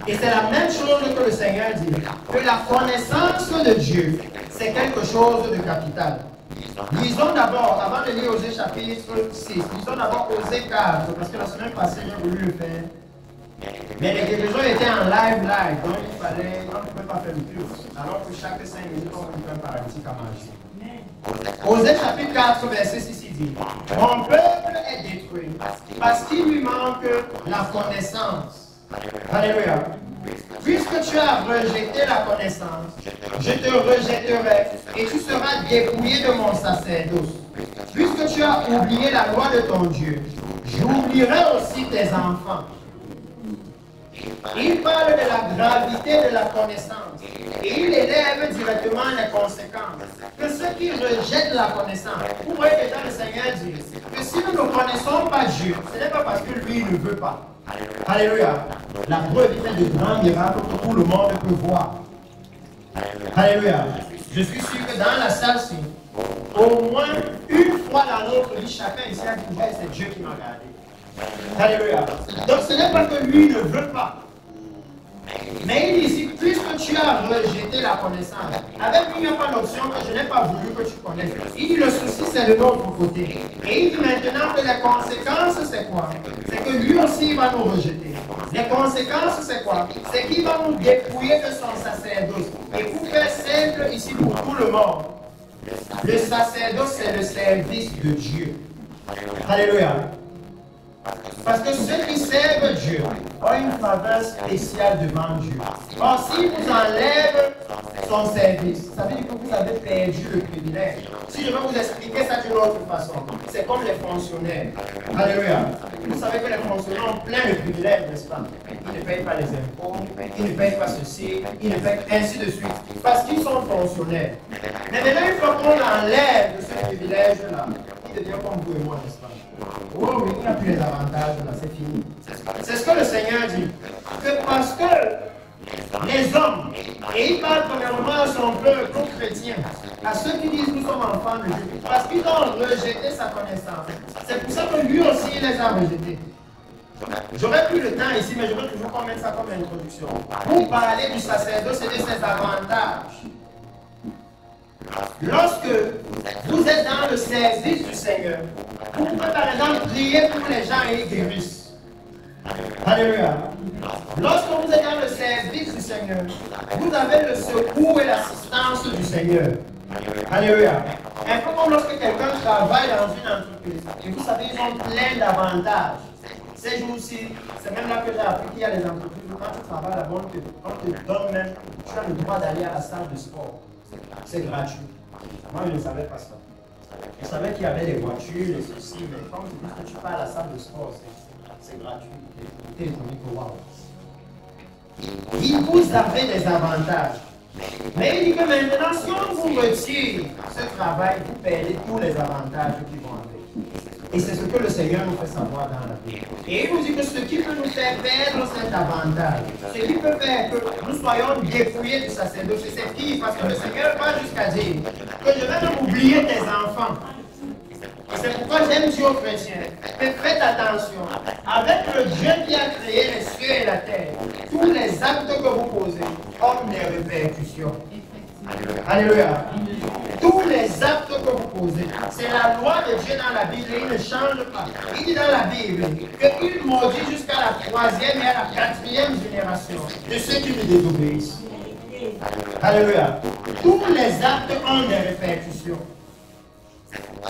Et c'est la même chose que le Seigneur dit, que la connaissance de Dieu, c'est quelque chose de capital. Lisons d'abord, avant de lire Osée chapitre 6, lisons d'abord Osée 4, parce que la semaine passée, j'ai voulu le faire Mais les guérisons étaient en live, donc on ne pouvait pas faire le culte. Alors que chaque 5 minutes, on lui fait un paralytique à manger. Osée chapitre 4, verset 6, il dit, mon peuple est détruit parce qu'il lui manque la connaissance. Alléluia. Puisque tu as rejeté la connaissance, je te rejetterai et tu seras dépouillé de mon sacerdoce. Puisque tu as oublié la loi de ton Dieu, j'oublierai aussi tes enfants. Il parle de la gravité de la connaissance et il élève directement les conséquences. Que ceux qui rejettent la connaissance, vous voyez déjà le Seigneur dit que si nous ne connaissons pas Dieu, ce n'est pas parce que lui ne veut pas. Alléluia. La preuve fait de grands miracles que tout le monde peut voir. Alléluia. Je suis sûr que dans la salle-ci, au moins une fois dans notre vie, chacun ici a dit c'est Dieu qui m'a gardé. Alléluia. Donc ce n'est pas que lui ne veut pas. Mais il dit ici, puisque tu as rejeté la connaissance, avec lui il n'y a pas l'option que je n'ai pas voulu que tu connaisses. Il dit le souci c'est de l'autre côté. Et il dit maintenant que les conséquences c'est quoi? C'est que lui aussi il va nous rejeter. Les conséquences c'est quoi? C'est qu'il va nous dépouiller de son sacerdoce. Et pour faire simple ici pour tout le monde, le sacerdoce c'est le service de Dieu. Alléluia. Parce que ceux qui servent Dieu ont une faveur spéciale devant Dieu. Or, s'il vous enlève son service, ça veut dire que vous avez perdu le privilège. Si je vais vous expliquer ça d'une autre façon, c'est comme les fonctionnaires. Alléluia. Vous savez que les fonctionnaires ont plein de privilèges, n'est-ce pas? Ils ne payent pas les impôts, ils ne payent pas ceci, ils ne payent ainsi de suite. Parce qu'ils sont fonctionnaires. Mais maintenant, une fois qu'on enlève de ce privilège-là, il devient comme vous et moi, n'est-ce pas? Oh oui, il n'y a plus les avantages, là, c'est fini. C'est ce que le Seigneur dit. Que parce que les hommes, et il parle premièrement à son peuple chrétien, à ceux qui disent nous sommes enfants de Dieu, parce qu'ils ont rejeté sa connaissance. C'est pour ça que lui aussi il les a rejetés. J'aurais plus le temps ici, mais je veux toujours qu'on mette ça comme introduction. Pour parler du sacerdoce et de ses avantages. Lorsque vous êtes dans le service du Seigneur, vous pouvez par exemple prier pour les gens et ils guérissent. Alléluia. Lorsque vous êtes dans le service du Seigneur, vous avez le secours et l'assistance du Seigneur. Alléluia. Un peu comme lorsque quelqu'un travaille dans une entreprise, et vous savez, ils ont plein d'avantages. Ces jours-ci, c'est même là que j'ai appris qu'il y a des entreprises où quand tu travailles là-bas, on te donne même, tu as le droit d'aller à la salle de sport. C'est gratuit. Moi, je ne savais pas ça. Je savais qu'il y avait des voitures, les ceci, mais quand tu dis que tu pars à la salle de sport, c'est gratuit. T'es étonné que waouh. Il vous avez des avantages. Mais il dit que maintenant, si on vous retire ce travail, vous perdez tous les avantages qui vont avec. Et c'est ce que le Seigneur nous fait savoir dans la Bible. Et il nous dit que ce qui peut nous faire perdre cet avantage, ce qui peut faire que nous soyons dépouillés du sacerdoce, c'est qui? Parce que le Seigneur va jusqu'à dire que je vais même oublier tes enfants. Et c'est pourquoi j'aime dire aux chrétiens, faites attention, avec le Dieu qui a créé les cieux et la terre, tous les actes que vous posez ont des répercussions. Alléluia. Tous les actes que vous posez, c'est la loi de Dieu dans la Bible et il ne change pas. Il dit dans la Bible qu'il maudit jusqu'à la 3e et à la 4e génération de ceux qui lui désobéissent. Alléluia. Tous les actes ont des répercussions.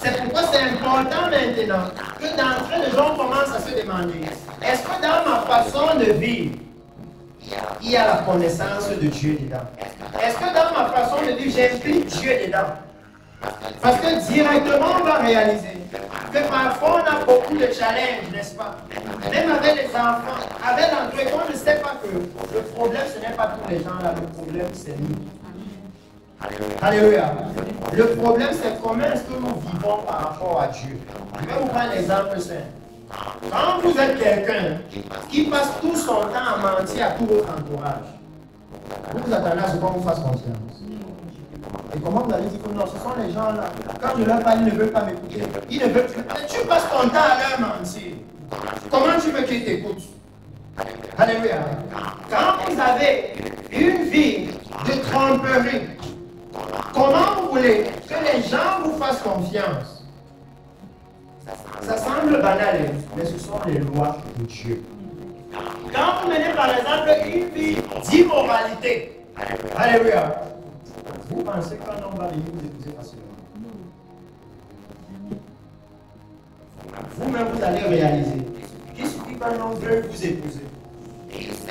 C'est pourquoi c'est important maintenant que d'entrée les gens commencent à se demander, est-ce que dans ma façon de vivre, il y a la connaissance de Dieu dedans? Est-ce que dans ma façon de vivre, j'implique Dieu dedans? Parce que directement, on va réaliser que parfois, on a beaucoup de challenges, n'est-ce pas? Même avec les enfants, avec l'entrée, on ne sait pas que le problème, ce n'est pas tous les gens là, le problème, c'est nous. Alléluia. Le problème, c'est comment est-ce que nous vivons par rapport à Dieu. Je vais vous prendre un exemple simple. Quand vous êtes quelqu'un qui passe tout son temps à mentir à tout votre entourage, vous vous attendez à ce qu'on vous fasse confiance. Et comment vous allez dire que non, ce sont les gens là, quand je leur parle, ils ne veulent pas m'écouter. Ils ne veulent plus. Tu passes ton temps à leur mentir. Comment tu veux qu'ils t'écoutent? Alléluia. Quand vous avez une vie de tromperie, comment vous voulez que les gens vous fassent confiance? Ça semble banal, mais ce sont les lois de Dieu. Quand vous menez par exemple une vie d'immoralité, alléluia, vous pensez qu'un homme va venir vous épouser facilement. Vous-même, vous allez réaliser qu'il suffit qu'un homme veuille vous épouser.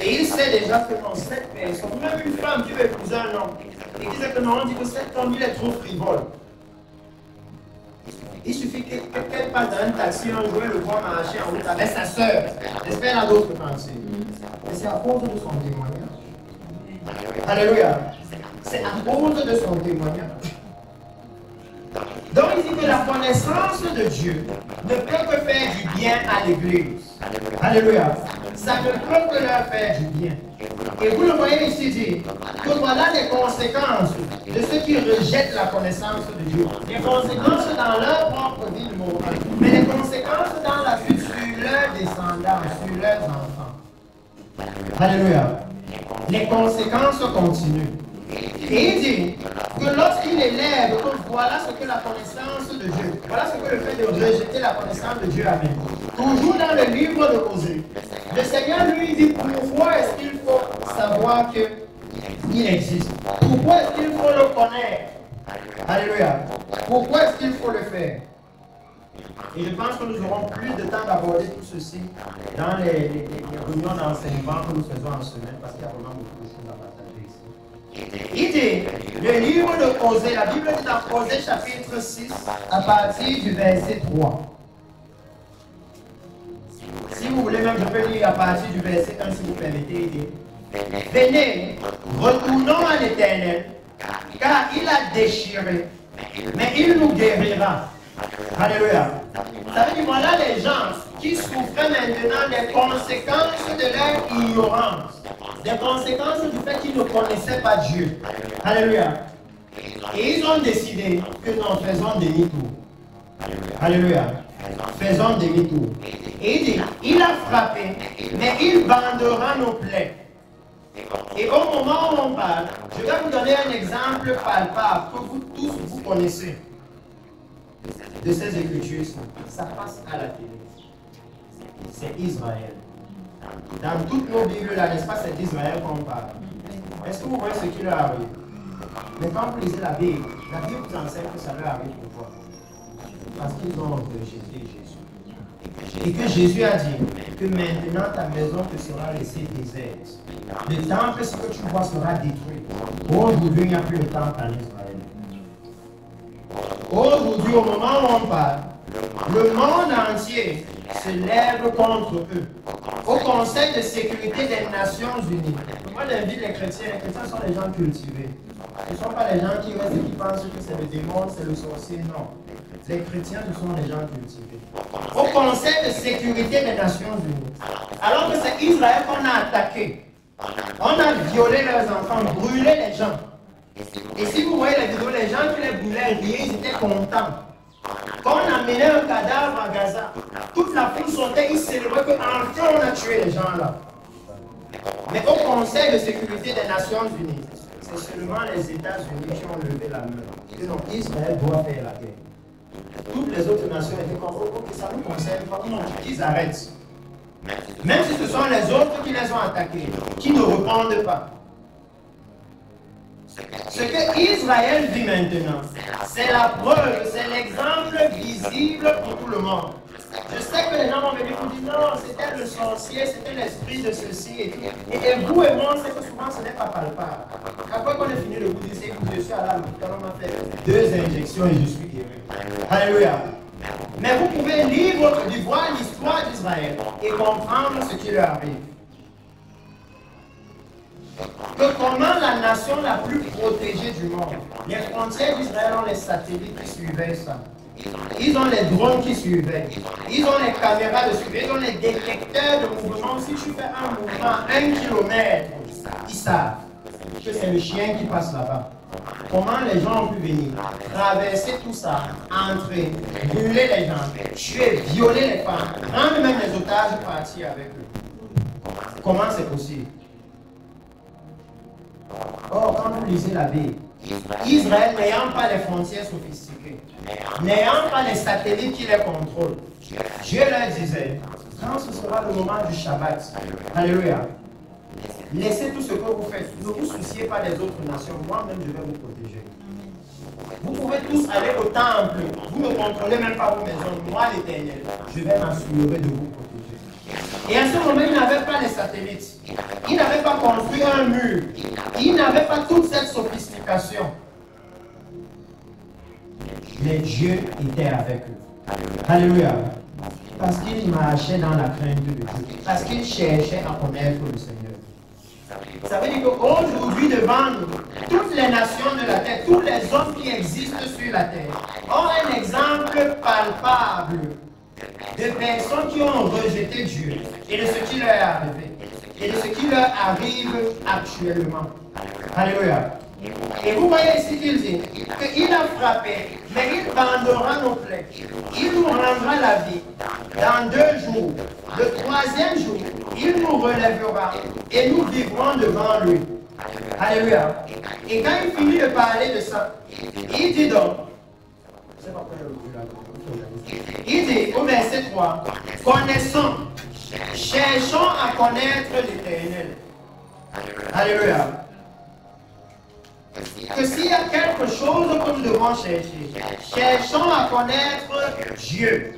Et il sait déjà que non, cette personne, même une femme qui veut épouser un homme, et qui sait que non, on dit que cet homme, il est trop frivole. Il suffit qu'elle passe dans un taxi un jour, le voit marcher en route avec sa soeur. J'espère à d'autres pensées. Et c'est à cause de son témoignage. Alléluia. C'est à cause de son témoignage. Donc il dit que la connaissance de Dieu ne peut que faire du bien à l'Église. Alléluia. Ça ne peut que leur faire du bien. Et vous le voyez ici dire que voilà les conséquences de ceux qui rejettent la connaissance de Dieu. Les conséquences dans leur propre vie morale, mais les conséquences dans la vie sur leurs descendants, sur leurs enfants. Alléluia. Les conséquences continuent. Et il dit que lorsqu'il élève, que voilà ce que la connaissance de Dieu, voilà ce que le fait de rejeter la connaissance de Dieu amène. Toujours dans le livre de Osée, le Seigneur lui dit pourquoi est-ce qu'il faut savoir qu'il existe. Pourquoi est-ce qu'il faut le connaître. Alléluia. Pourquoi est-ce qu'il faut le faire. Et je pense que nous aurons plus de temps d'aborder tout ceci dans les réunions d'enseignement que nous faisons en semaine, parce qu'il y a vraiment beaucoup de choses à partager ici. Il dit, le livre de Osée, la Bible dit dans Osée chapitre 6, à partir du verset 3. Si vous voulez même, je peux lire à partir du verset 1 si vous permettez. Il dit, venez, retournons à l'Éternel, car il a déchiré, mais il nous guérira. Alléluia. Ça veut dire, voilà les gens qui souffraient maintenant des conséquences de leur ignorance, des conséquences du fait qu'ils ne connaissaient pas Dieu. Alléluia. Et ils ont décidé que nous faisons demi-tour. Alléluia. Faisons demi-tour. Et il dit, il a frappé, mais il bandera nos plaies. Et au moment où on parle, je vais vous donner un exemple palpable que vous tous vous connaissez de ces écritures. Ça passe à la télé. C'est Israël. Dans toutes nos Bibles, là, n'est-ce pas, c'est d'Israël qu'on parle. Est-ce que vous voyez ce qui leur arrive? Mais quand vous lisez la Bible vous enseigne que ça leur arrive pourquoi? Parce qu'ils ont rejeté Jésus. Et que Jésus a dit que maintenant ta maison te sera laissée déserte. Le temple, ce que tu vois, sera détruit. Aujourd'hui, il n'y a plus de temple en Israël. Aujourd'hui, au moment où on parle, le monde entier se lève contre eux. Au Conseil de sécurité des Nations Unies. Moi, j'invite les chrétiens sont les gens cultivés. Ce ne sont pas les gens qui restent et qui pensent que c'est le démon, c'est le sorcier, non. Les chrétiens, ce sont les gens cultivés. Au Conseil de sécurité des Nations Unies, alors que c'est Israël qu'on a attaqué, on a violé leurs enfants, brûlé les gens. Et si vous voyez les vidéos, les gens qui les brûlaient riaient, ils étaient contents. Quand on amenait un cadavre à Gaza, toute la foule sautait, ils célébraient qu'enfin on a tué les gens là. Mais au Conseil de sécurité des Nations Unies, c'est seulement les États-Unis qui ont levé la main. Et donc Israël doit faire la guerre. Toutes les autres nations étaient comme, ok, ça nous concerne pas, non, qu'ils arrêtent. Même si ce sont les autres qui les ont attaqués, qui ne répondent pas. Ce que Israël vit maintenant, c'est la preuve, c'est l'exemple visible pour tout le monde. Je sais que les gens vont venir vous dire, non, c'était le sorcier, c'était l'esprit de ceci et tout. Et vous et moi, on sait que souvent ce n'est pas palpable. Après qu'on ait fini de vous dire, je suis à l'hôpital, on m'a fait 2 injections et je suis guéri. Alléluia. Mais vous pouvez lire votre livre, voir l'histoire d'Israël et comprendre ce qui leur arrive. Que comment la nation la plus protégée du monde, les frontières d'Israël ont les satellites qui suivaient ça. Ils ont les drones qui suivaient. Ils ont les caméras de suivi. Ils ont les détecteurs de mouvement. Si tu fais un mouvement 1 kilomètre, ils savent que c'est le chien qui passe là-bas. Comment les gens ont pu venir traverser tout ça, entrer, brûler les gens, tuer, violer les femmes, prendre même les otages et partir avec eux? Comment c'est possible? Or, quand vous lisez la Bible, Israël n'ayant pas les frontières sophistiquées, n'ayant pas les satellites qui les contrôlent, Dieu leur disait, quand ce sera le moment du Shabbat, alléluia, laissez tout ce que vous faites. Ne vous souciez pas des autres nations. Moi-même, je vais vous protéger. Vous pouvez tous aller au temple. Vous ne contrôlez même pas vos maisons. Moi, l'Éternel, je vais m'assurer de vous protéger. Et à ce moment, il n'avait pas les satellites. Il n'avait pas construit un mur. Il n'avait pas toute cette sophistication. Mais Dieu était avec eux. Alléluia. Parce qu'ils marchaient dans la crainte de Dieu. Parce qu'ils cherchaient à connaître le Seigneur. Ça veut dire qu'aujourd'hui, devant nous, toutes les nations de la terre, tous les hommes qui existent sur la terre, ont un exemple palpable de personnes qui ont rejeté Dieu et de ce qui leur est arrivé et de ce qui leur arrive actuellement. Alléluia. Et vous voyez ici qu'il dit qu'il a frappé, mais il bandera nos plaies. Il nous rendra la vie dans 2 jours. Le 3e jour, il nous relèvera et nous vivrons devant lui. Alléluia. Et quand il finit de parler de ça, il dit donc, il dit au verset 3, connaissons, cherchons à connaître l'Éternel. Alléluia. Que s'il y a quelque chose que nous devons chercher, cherchons à connaître Dieu.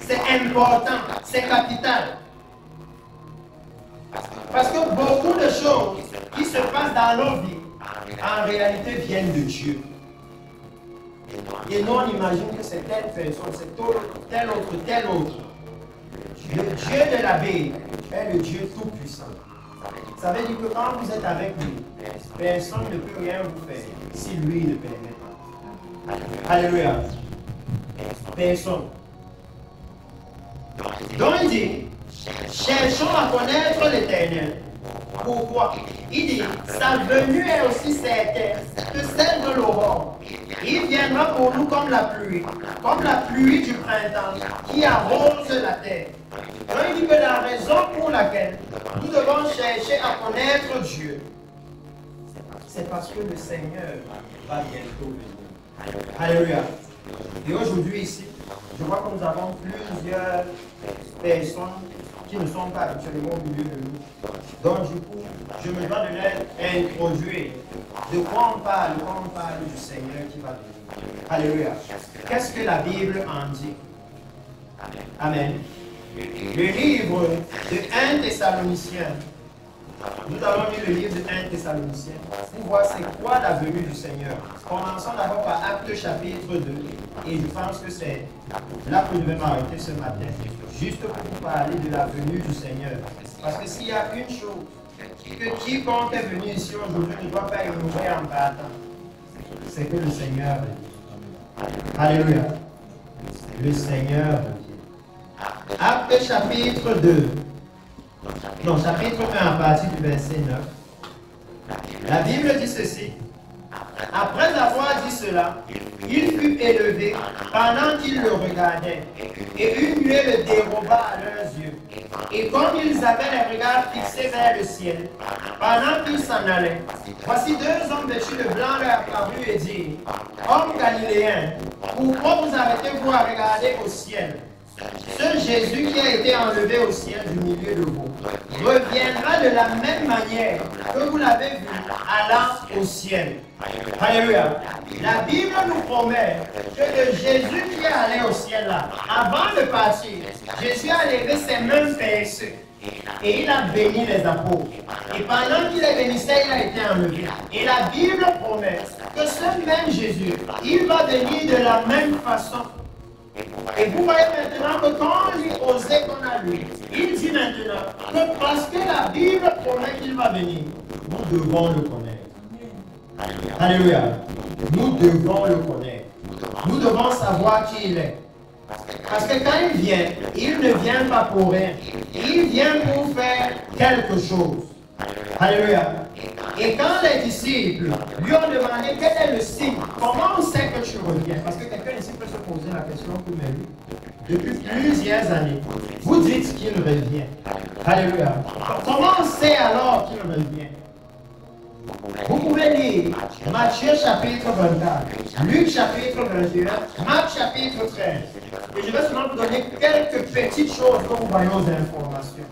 C'est important, c'est capital. Parce que beaucoup de choses qui se passent dans nos vies, en réalité, viennent de Dieu. Et nous, on imagine que c'est telle personne, c'est tel autre. Le Dieu de la Bible est le Dieu tout-puissant. Ça veut dire que quand vous êtes avec lui, personne ne peut rien vous faire si lui ne permet pas. Alléluia. Personne. Donc il dit, cherchons à connaître l'Éternel. Pourquoi? Il dit, sa venue est aussi certaine que celle de l'aurore. Il viendra pour nous comme la pluie du printemps qui arrose la terre. Donc il dit que la raison pour laquelle nous devons chercher à connaître Dieu, c'est parce que le Seigneur va bientôt venir. Alléluia. Et aujourd'hui ici, je vois que nous avons plusieurs personnes qui ne sont pas actuellement au milieu de nous. Donc du coup, je me dois de leur introduire. De quoi on parle? On parle du Seigneur qui va venir. Alléluia. Qu'est-ce que la Bible en dit? Amen. Le livre de 1 Thessaloniciens. Nous avons lu le livre de 1 Thessaloniciens pour voir c'est quoi la venue du Seigneur. Commençons d'abord par Actes chapitre 2. Et je pense que c'est là que je vais m'arrêter ce matin, juste pour vous parler de la venue du Seigneur. Parce que s'il y a une chose que quiconque est venu ici aujourd'hui ne doit pas ignorer en partant, c'est que le Seigneur vient. Alléluia. Le Seigneur vient. Actes chapitre 2. Non, chapitre 1 à partir du verset 9. La Bible dit ceci. Après avoir dit cela, il fut élevé pendant qu'ils le regardaient, et une nuée le déroba à leurs yeux. Et comme ils avaient les regards fixés vers le ciel, pendant qu'ils s'en allaient, voici 2 hommes vêtus de blanc leur apparurent et dirent, hommes galiléens, pourquoi vous arrêtez-vous à regarder au ciel? Ce Jésus qui a été enlevé au ciel du milieu de vous reviendra de la même manière que vous l'avez vu allant au ciel. Alléluia. La Bible nous promet que le Jésus qui est allé au ciel là, avant de partir, Jésus a levé ses mains percées et il a béni les apôtres. Et pendant qu'il les bénissait, il a été enlevé. Et la Bible promet que ce même Jésus, il va venir de la même façon. Et vous voyez maintenant que quand lui osait qu'on a lu, il dit maintenant que parce que la Bible promet qu'il va venir, nous devons le connaître. Alléluia. Nous devons le connaître. Nous devons savoir qui il est. Parce que quand il vient, il ne vient pas pour rien. Il vient pour faire quelque chose. Alléluia. Et quand les disciples lui ont demandé quel est le signe, comment on sait que tu reviens? Parce que quelqu'un ici peut se poser la question comme lui. Depuis plusieurs années, vous dites qu'il revient. Alléluia. Comment on sait alors qu'il revient? Vous pouvez lire Matthieu chapitre 24, Luc chapitre 21, Marc chapitre 13. Et je vais seulement vous donner quelques petites choses que vous voyez aux informations.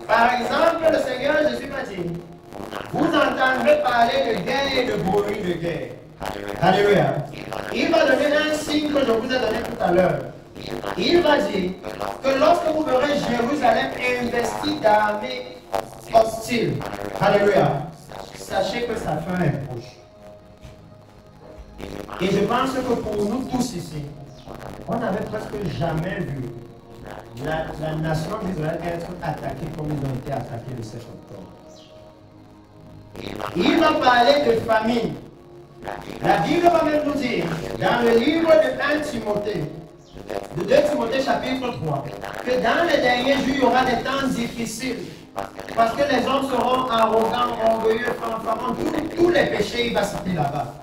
Par exemple, le Seigneur Jésus m'a dit, vous entendrez parler de guerre et de bruit de guerre. Alléluia. Il va donner un signe que je vous ai donné tout à l'heure. Il va dire que lorsque vous verrez Jérusalem investie d'armées hostiles, alléluia, sachez que sa fin est proche. Et je pense que pour nous tous ici, on n'avait presque jamais vu la nation d'Israël être attaquée comme ils ont été attaqués le 7 octobre. Il va parler de famine. La Bible va même nous dire, dans le livre de 1 Timothée, de 2 Timothée chapitre 3, que dans les derniers jours, il y aura des temps difficiles. Parce que les hommes seront arrogants, orgueilleux, fanfarons, tous les péchés, il va citer là-bas.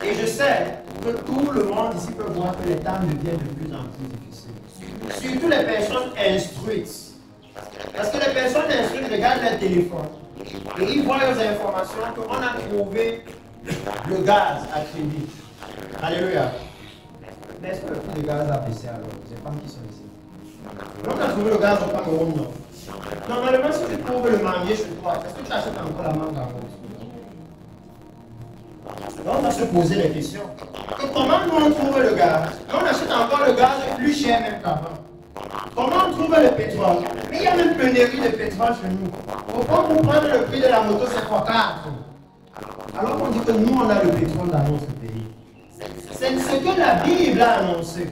Et je sais que tout le monde ici peut voir que les temps deviennent de plus en plus difficiles. Surtout les personnes instruites. Parce que les personnes instruites regardent leur téléphone et ils voient aux informations qu'on a trouvé le gaz à crédit. Alléluia. Mais est-ce que le prix du gaz a baissé alors? Les femmes qui sont ici. On a trouvé le gaz au Cameroun, non? Normalement, si tu trouves le manguier chez toi, est-ce que tu achètes encore la mangue à rose? On va se poser les questions. Comment nous on trouve le gaz? On achète encore le gaz plus cher même qu'avant. Comment on trouve le pétrole? Mais il y a même pénurie de pétrole chez nous. Pourquoi vous prenez le prix de la moto, c'est fois 4? Alors on dit que nous on a le pétrole dans notre pays. C'est ce que la Bible a annoncé.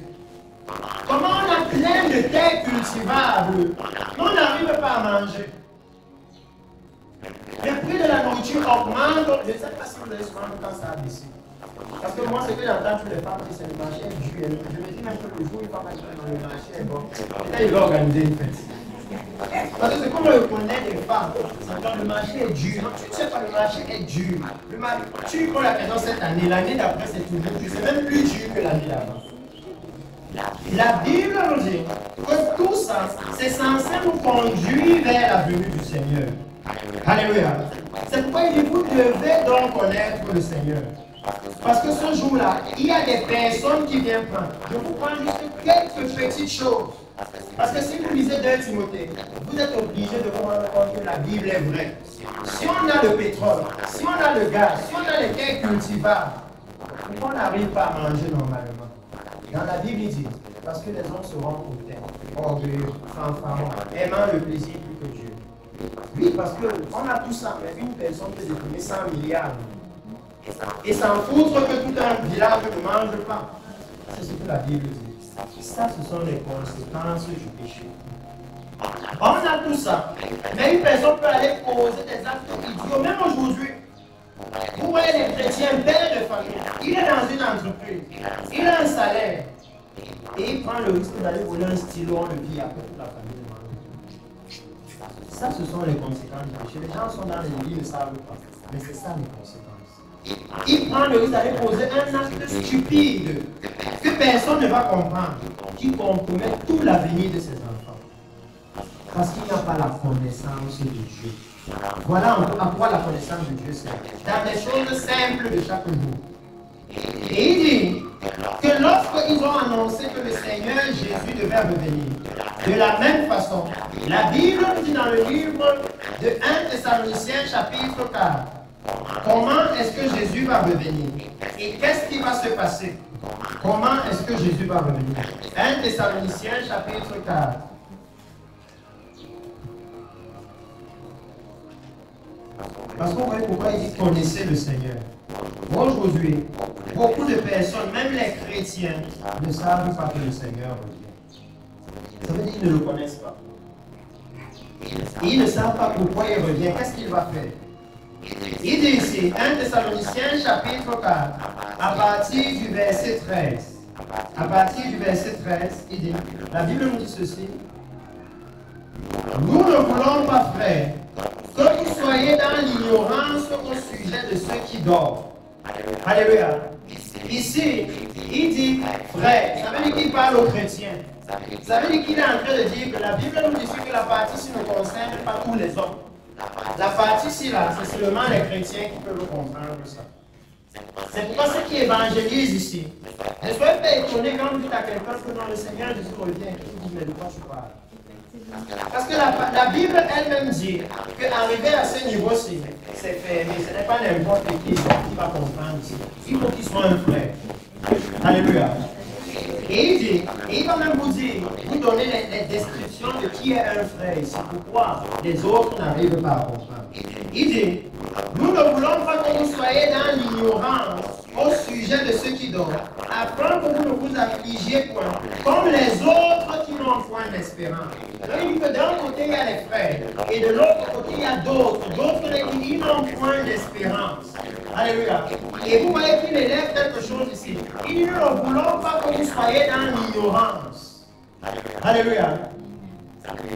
Comment on a plein de terres cultivables, mais on n'arrive pas à manger. Le prix de la nourriture augmente. Je ne sais pas si vous avez souvent quand ça a baissé. Parce que moi, ce que j'entends tous les femmes, c'est que le marché est dû. Je me dis même que le jour où il va passer dans le marché est bon. Et là, il va organiser une fête. Parce que c'est comme on connaît des femmes. Quand le marché est dur. Non, tu ne sais pas, le marché est dur. Tu prends la présence cette année, l'année d'après, c'est toujours dur. C'est même plus dur que l'année d'avant. La Bible nous dit que tout ça, c'est censé nous conduire vers la venue du Seigneur. Alléluia. C'est pourquoi il dit, vous devez donc connaître le Seigneur. Parce que ce jour-là, il y a des personnes qui viennent prendre. Je vous prends juste quelques petites choses. Parce que si vous lisez 2 Timothée, vous êtes obligé de vous rendre compte que la Bible est vraie. Si on a le pétrole, si on a le gaz, si on a les terres cultivables, pourquoi on n'arrive pas à manger normalement? Dans la Bible, il dit, parce que les hommes seront hautains, orgueilleux, fanfarons, aimant le plaisir plus que Dieu. Oui, parce qu'on a tout ça, mais une personne peut détourner 100 milliards. Et s'en foutre que tout un village ne mange pas. C'est ce que la Bible dit. Ça, ce sont les conséquences du péché. On a tout ça, mais une personne peut aller causer des actes idiots, même aujourd'hui. Vous voyez les chrétiens, père de famille, il est dans une entreprise, il a un salaire, et il prend le risque d'aller voler un stylo, on le vit après toute la famille. Ça, ce sont les conséquences du péché. Les gens sont dans les lits, ils ne savent pas, mais c'est ça les conséquences. Il prend le risque d'aller poser un acte stupide que personne ne va comprendre, qui compromet tout l'avenir de ses enfants. Parce qu'il n'y a pas la connaissance de Dieu. Voilà à quoi la connaissance de Dieu sert. Dans des choses simples de chaque jour. Et il dit que lorsqu'ils ont annoncé que le Seigneur Jésus devait revenir, de la même façon, la Bible nous dit dans le livre de 1 Thessaloniciens chapitre 4, comment est-ce que Jésus va revenir? Et qu'est-ce qui va se passer? Comment est-ce que Jésus va revenir? 1 Thessaloniciens chapitre 4. Parce qu'on voit pourquoi il dit connaissez le Seigneur. Aujourd'hui, beaucoup de personnes, même les chrétiens, ne savent pas que le Seigneur revient. Ça veut dire qu'ils ne le connaissent pas. Ils ne savent pas pourquoi il revient. Qu'est-ce qu'il va faire? Il dit ici, 1 Thessaloniciens chapitre 4, à partir du verset 13. À partir du verset 13, il dit, la Bible nous dit ceci. Nous ne voulons pas, frères, que vous soyez dans l'ignorance au sujet de ceux qui dorment. Alléluia. Ici, il dit frère. Ça veut dire qu'il parle aux chrétiens. Ça veut dire qu'il est en train de dire que la Bible nous dit que la partie ne concerne pas tous les hommes. La partie ici, là, c'est seulement les chrétiens qui peuvent comprendre ça. C'est pourquoi ceux qui évangélisent ici, ne soyez pas étonnés quand vous dites à quelqu'un que non, le Seigneur Jésus revient, et vous dites, mais de quoi tu parles? Parce que la Bible elle-même dit qu'arriver à ce niveau-ci, c'est fermé. Ce n'est pas n'importe qui va comprendre ici. Il faut qu'il soit un frère. Alléluia. Et il dit, et il va même vous dire, vous donner les descriptions de qui est un frère ici. Pourquoi les autres n'arrivent pas à comprendre. Il dit, nous ne voulons pas que vous soyez dans l'ignorance au sujet de ceux qui dorment, afin que vous ne vous affligiez point, comme les autres qui n'ont point d'espérance. Donc il dit que d'un côté il y a les frères, et de l'autre côté il y a d'autres. D'autres qui n'ont point d'espérance. Alléluia. Et vous voyez qu'il élève quelque chose ici. Il dit, nous ne voulons pas que vous soyez dans l'ignorance. Alléluia.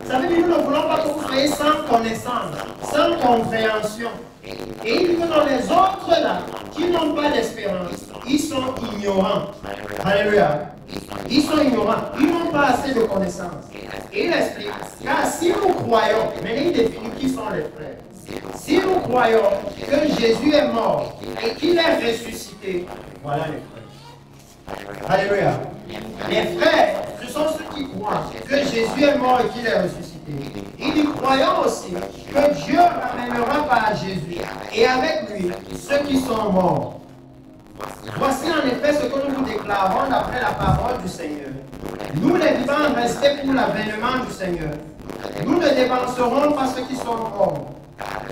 Ça veut dire que nous ne voulons pas que vous soyez sans connaissance, sans compréhension. Et il dit que dans les autres là, qui n'ont pas d'espérance, ils sont ignorants. Alléluia. Ils sont ignorants. Ils n'ont pas assez de connaissances. Et il explique, car si nous croyons, mais il définit qui sont les frères. Si nous croyons que Jésus est mort et qu'il est ressuscité, voilà les frères. Alléluia. Les frères, ce sont ceux qui croient que Jésus est mort et qu'il est ressuscité. Et nous croyons aussi que Dieu ramènera par Jésus et avec lui ceux qui sont morts. Voici en effet ce que nous vous déclarons d'après la parole du Seigneur. Nous les vivants restés pour l'avènement du Seigneur. Nous ne dévancerons pas ceux qui sont morts.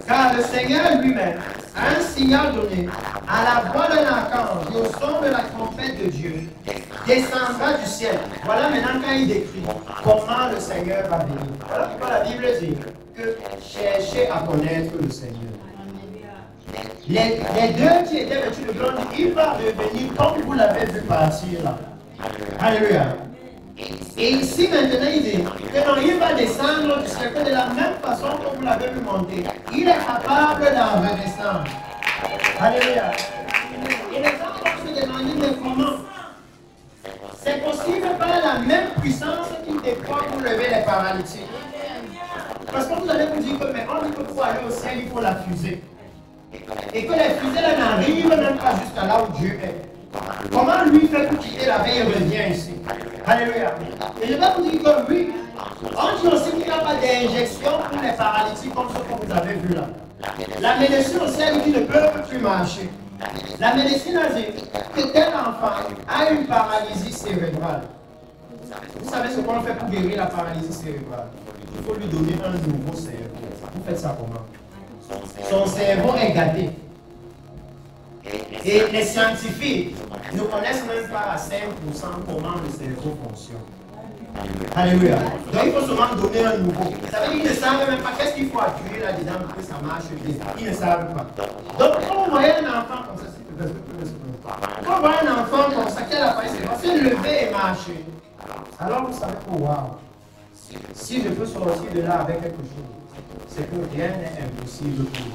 Car le Seigneur lui-même a un signal donné à la voix d'un archange et au son de la trompette de Dieu descendra du ciel. Voilà maintenant quand il décrit comment le Seigneur va venir. Voilà pourquoi la Bible dit que cherchez à connaître le Seigneur. Les deux qui étaient vêtus de blanc, il va revenir comme vous l'avez vu partir là. Alléluia. Et ici maintenant il dit que non, il va descendre du ciel de la même façon que vous l'avez vu monter. Il est capable d'en redescendre. Alléluia. Et les gens vont se demander mais comment? C'est possible par la même puissance qu'il déploie pour lever les paralytiques. Parce que vous allez vous dire que mais on dit que pour aller au ciel, il faut la fusée. Et que les fusées là n'arrivent même pas jusqu'à là où Dieu est. Comment lui fait pour quitter la veille et revient ici? Alléluia. Et je vais vous dire que oui, on dit aussi qu'il n'y a pas d'injection pour les paralytiques comme ce que vous avez vu là. La médecine aussi a dit qu'ils ne peuvent plus marcher. La médecine a dit que tel enfant a une paralysie cérébrale. Vous savez ce qu'on fait pour guérir la paralysie cérébrale? Il faut lui donner un nouveau cerveau. Vous faites ça comment? Son cerveau est gâté. Et les scientifiques ne connaissent même pas à 5% comment le cerveau fonctionne. Alléluia. Donc il faut seulement donner un nouveau. Ça veut dire qu'ils ne savent même pas qu'est-ce qu'il faut appuyer là-dedans pour que ça marche bien. Ils ne savent pas. Donc quand vous voyez un enfant comme ça, quand vous voyez un enfant comme ça, quel appareil c'est se lever et marcher. Alors vous savez que waouh, si je peux sortir de là avec quelque chose, c'est que rien n'est impossible pour lui.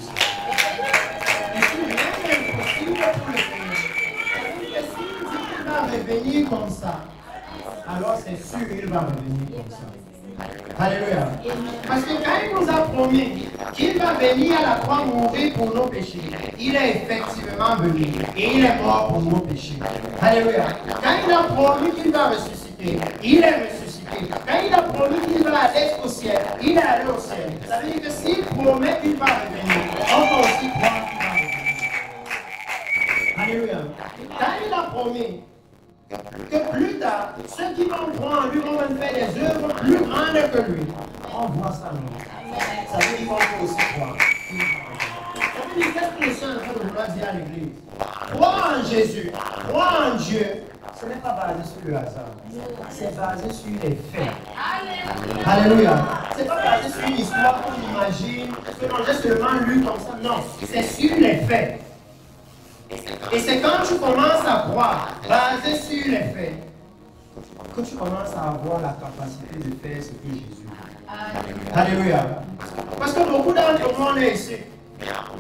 Et si rien n'est impossible pour le Seigneur, s'il va revenir comme ça, alors c'est sûr qu'il va revenir comme ça. Alléluia. Parce que quand il nous a promis qu'il va venir à la croix mourir pour nos péchés, il est effectivement venu et il est mort pour nos péchés. Alléluia. Quand il a promis qu'il va ressusciter, il est ressuscité. Quand il a promis qu'il va aller au ciel, il est allé au ciel. Ça veut dire que s'il promet qu'il va revenir, on peut aussi croire qu'il va revenir. Alléluia. Quand il a promis que plus tard, ceux qui vont croire en lui vont même faire des œuvres plus grandes que lui. On voit ça, non? Ça veut dire qu'on peut aussi croire. Ça veut dire qu'est-ce que le Saint de vouloir dire à l'Église? Croire en Jésus, croire en Dieu, ce n'est pas basé sur le hasard. C'est basé sur les faits. Alléluia. Ce n'est pas basé sur une histoire qu'on imagine, que l'on a seulement lu comme ça. Non, c'est sur les faits. Et c'est quand tu commences à croire, basé sur les faits, que tu commences à avoir la capacité de faire ce que Jésus fait. Alléluia. Parce que beaucoup d'entre nous, on est ici.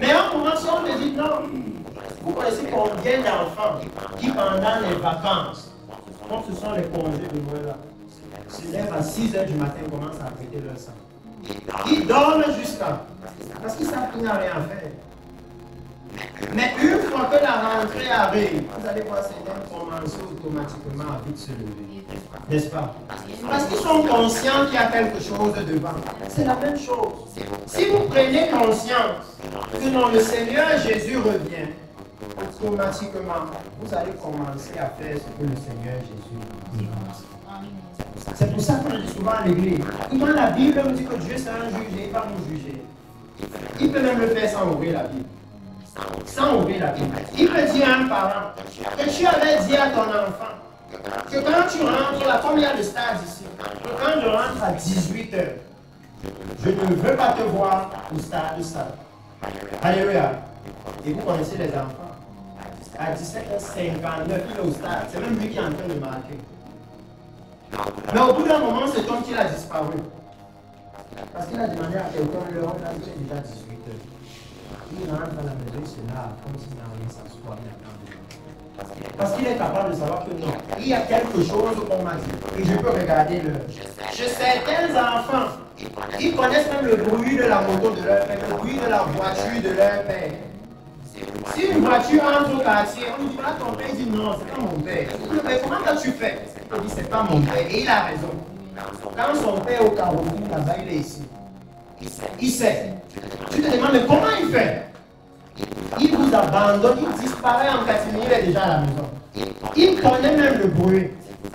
Mais en moment, si on me dit non, vous connaissez combien d'enfants qui, pendant les vacances, comme ce sont les congés de Noël, se lèvent à 6 h du matin et commencent à prêter leur sang. Ils dorment jusqu'à. Parce qu'ils savent qu'il n'y a rien à faire. Mais une fois que la rentrée arrive, vous allez voir certains commencer automatiquement à vite se lever. N'est-ce pas? Parce qu'ils sont conscients qu'il y a quelque chose devant. C'est la même chose. Si vous prenez conscience que non, le Seigneur Jésus revient, automatiquement, vous allez commencer à faire ce que le Seigneur Jésus dit. C'est pour ça qu'on dit souvent à l'église. Quand la Bible nous dit que Dieu c'est un juge, il va nous juger. Il peut même le faire sans ouvrir la Bible. Sans ouvrir la Bible. Il peut dire à un parent que tu avais dit à ton enfant que quand tu rentres là, comme il y a le stade ici, que quand je rentre à 18 h, je ne veux pas te voir au stade ça. Alléluia. Et vous connaissez les enfants. À 17h59, il est au stade. C'est même lui qui est en train de marquer. Mais au bout d'un moment, c'est comme qu'il a disparu. Parce qu'il a demandé à quelqu'un l'heure, là, il est déjà 18 h. Il rentre à la maison, il se lave comme s'il n'a rien s'asseoir. Parce qu'il est capable de savoir que non, il y a quelque chose qu'on m'a dit. Et je peux regarder l'heure. Chez certains enfants, ils connaissent même le bruit de la moto de leur père, le bruit de la voiture de leur père. Si une voiture entre au quartier, on lui dit, voilà ton père, il dit non, c'est pas mon père. Mais comment tu fais? Il dit, c'est pas mon père. Et il a raison. Quand son père est au Cameroun, là-bas, il est ici. Il sait. Tu te demandes, mais comment il fait? Il vous abandonne, il disparaît en catimini, il est déjà à la maison. Il connaît même le bruit.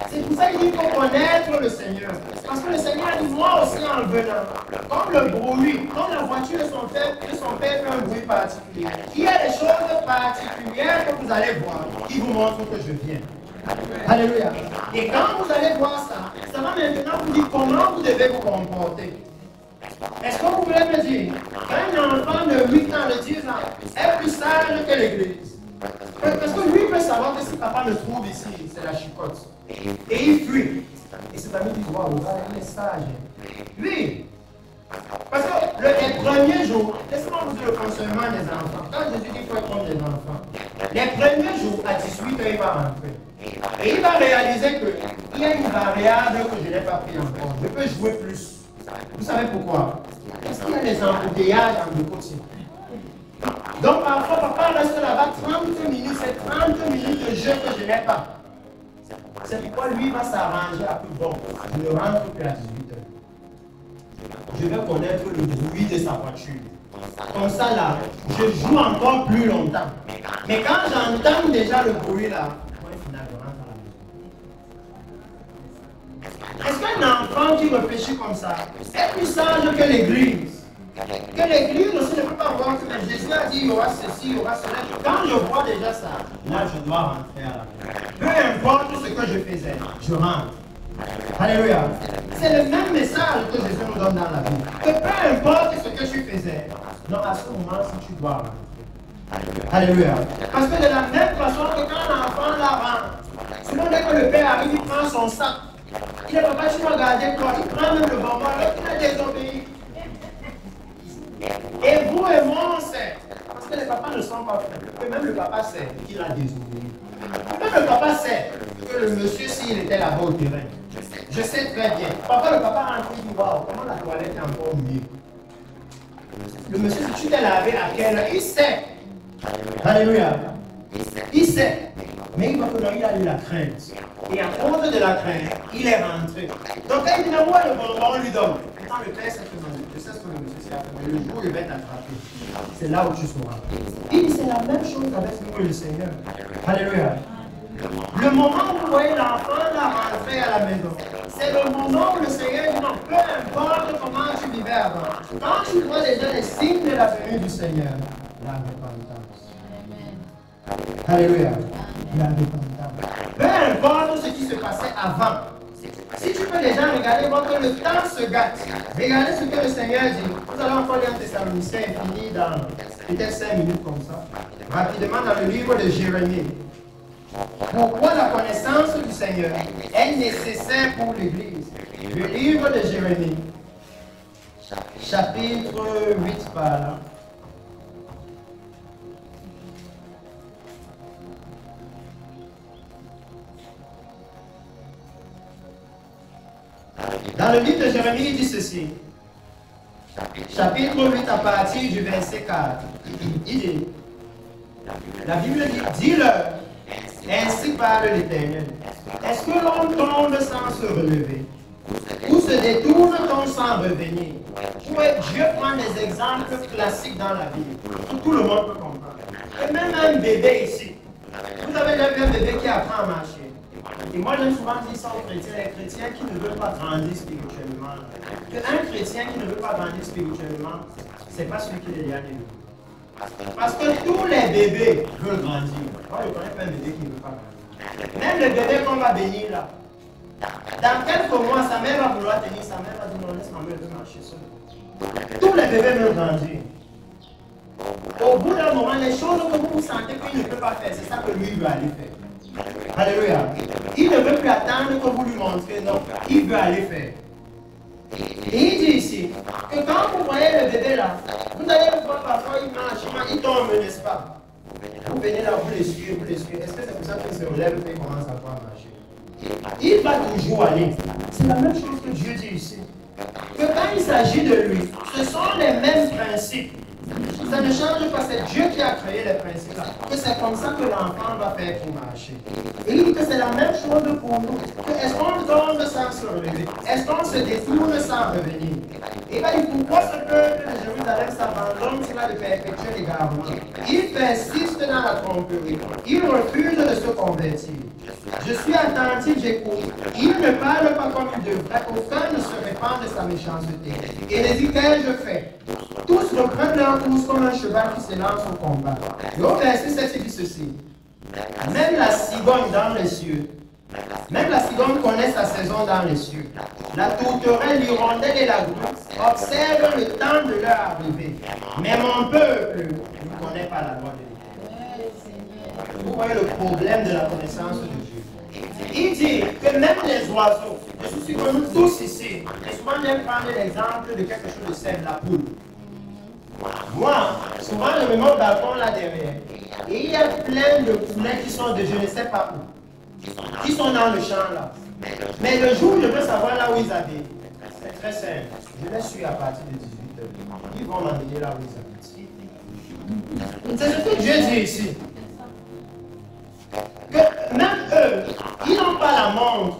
C'est pour ça qu'il faut connaître le Seigneur. Parce que le Seigneur dit, moi aussi en venant, comme le bruit, comme la voiture de son père fait un bruit particulier. Il y a des choses particulières que vous allez voir qui vous montrent que je viens. Alléluia. Et quand vous allez voir ça, ça va maintenant vous dire comment vous devez vous comporter. Est-ce que vous voulez me dire qu'un enfant de 8 ans, de 10 ans, est plus sage que l'Église? Parce que lui peut savoir que si papa le trouve ici, c'est la chicote. Et il fuit. Et cet ami dit, waouh, il est sage. Lui. Parce que les premiers jours, laissez-moi vous dire le fonctionnement des enfants. Quand Jésus dit qu'il faut être comme des enfants, les premiers jours, à 18 h, il va rentrer. Et il va réaliser qu'il y a une variable que je n'ai pas pris en compte. Je peux jouer plus. Vous savez pourquoi? Parce qu'il y a des embouteillages en deux côtés. Donc parfois, papa reste là-bas 30 minutes, c'est 30 minutes de jeu que je n'ai pas. C'est pourquoi lui va s'arranger à plus bon. Je ne rentre plus à 18 h. Je vais connaître le bruit de sa voiture. Comme ça là, je joue encore plus longtemps. Mais quand j'entends déjà le bruit là, moi finalement, je rentre à la maison. Est-ce qu'un enfant qui réfléchit comme ça est plus sage que l'Église? Que l'Église aussi ne peut pas voir que Jésus a dit il y aura ceci, il y aura cela. Quand je vois déjà ça, là je dois rentrer à la maison. Peu importe ce que je faisais, je rentre. Alléluia. C'est le même message que Jésus nous donne dans la Bible. Que peu importe ce que tu faisais, non, à ce moment-ci tu dois rentrer. Alléluia. Parce que de la même façon que quand l'enfant la rentre, sinon dès que le père arrive, il prend son sac. Il dit, papa, tu vas garder quoi? Il prend même le bonbon, alors qu'il a désobéi. Et vous et moi, on sait. Parce que les papas ne sont pas fous. Et même le papa sait qu'il a désobéi. Même le papa sait que le monsieur, s'il était là-bas au terrain, je sais très bien. Papa, le papa rentre et dit, waouh, comment la toilette est encore mouillée? Le monsieur, si tu t'es lavé à quelle heure? Il sait. Alléluia. Il sait. Mais il va que il a eu la crainte. Et à cause de la crainte, il est rentré. Donc quand il dit, moi, le bonbon, on lui donne. Quand le père sait que je sais ce que le monsieur s'est fait, mais le jour où il va t'attraper, c'est là où tu sauras. Il dit, c'est la même chose avec nous et le Seigneur. Alléluia. Le moment où vous voyez l'enfant rentrer à la maison, c'est le moment où le Seigneur dit non, peu importe comment tu vivais avant. Quand tu vois déjà les signes de la venue du Seigneur, la repentance. Alléluia. La repentance. Peu importe ce qui se passait avant. Si tu peux déjà regarder, voir que le temps se gâte. Regardez ce que le Seigneur dit. Nous allons encore lire un Thessaloniciens fini dans peut-être 5 minutes comme ça. Rapidement dans le livre de Jérémie. Pourquoi la connaissance du Seigneur est nécessaire pour l'Église? Le livre de Jérémie, chapitre 8 par là. Dans le livre de Jérémie, il dit ceci. chapitre 8 à partir du verset 4. Il dit, la Bible dit, dis-leur, ainsi parle l'Éternel. Est-ce que l'on tombe sans se relever? Ou se détourne-t-on sans revenir? Dieu prend des exemples classiques dans la Bible, que tout le monde peut comprendre. Et même un bébé ici, vous avez déjà vu un bébé qui apprend à marcher. Et moi j'aime souvent dire ça aux chrétiens, les chrétiens qui ne veulent pas grandir spirituellement. Un chrétien qui ne veut pas grandir spirituellement, c'est pas celui qui est déjà né. Parce que tous les bébés veulent grandir. Moi je connais pas un bébé qui ne veut pas grandir. Même le bébé qu'on va bénir là, dans quelques mois, sa mère va vouloir tenir, sa mère va dire non, laisse ma mère de marcher seule. Tous les bébés veulent grandir. Au bout d'un moment, les choses que vous sentez qu'il ne peut pas faire, c'est ça que lui veut aller faire. Alléluia. Il ne veut plus attendre que vous lui montrez, non, il veut aller faire. Et il dit ici que quand vous voyez le bébé là, vous allez voir parfois il marche, il tombe, n'est-ce pas? Vous venez là, vous les suivez, vous les suivez. Est-ce que c'est pour ça qu'il se relève et qu'il commence à pouvoir marcher? Il va toujours aller. C'est la même chose que Dieu dit ici. Que quand il s'agit de lui, ce sont les mêmes principes. Ça ne change pas, c'est Dieu qui a créé les principes là. Que c'est comme ça que l'enfant va faire pour marcher. Et il dit que c'est la même chose pour nous. Est-ce qu'on tombe sans se relever? Est-ce qu'on se détourne sans revenir? Et bien, pourquoi ce peuple de Jérusalem s'abandonne sur la de perpétuer les garanties? Il persiste dans la tromperie. Il refuse de se convertir. Je suis attentif, j'écoute. Il ne parle pas comme il devrait. Aucun ne se répand de sa méchanceté. Et les dit, qu'ai-je fait? Tous reprennent leur course comme un cheval qui se lance au combat. Et au verset 7, il dit ceci. Même la cigogne dans les cieux, même la cigogne connaît sa saison dans les cieux. La tourterelle, l'hirondelle et la grue observent le temps de leur arrivée. Mais mon peuple ne connaît pas la loi de l'Éternel. Vous voyez le problème de la connaissance de Dieu. Il dit que même les oiseaux, je suis comme nous tous ici, et souvent j'aime prendre l'exemple de quelque chose de simple, la poule. Moi, souvent je me mets au balcon là derrière, et il y a plein de poulets qui sont de je ne sais pas où, qui sont dans le champ là. Mais le jour où je veux savoir là où ils habitent, c'est très simple. Je les suis à partir de 18h. Ils vont m'amener là où ils habitent. C'est ce que Dieu dit ici. Que même eux, ils n'ont pas la montre,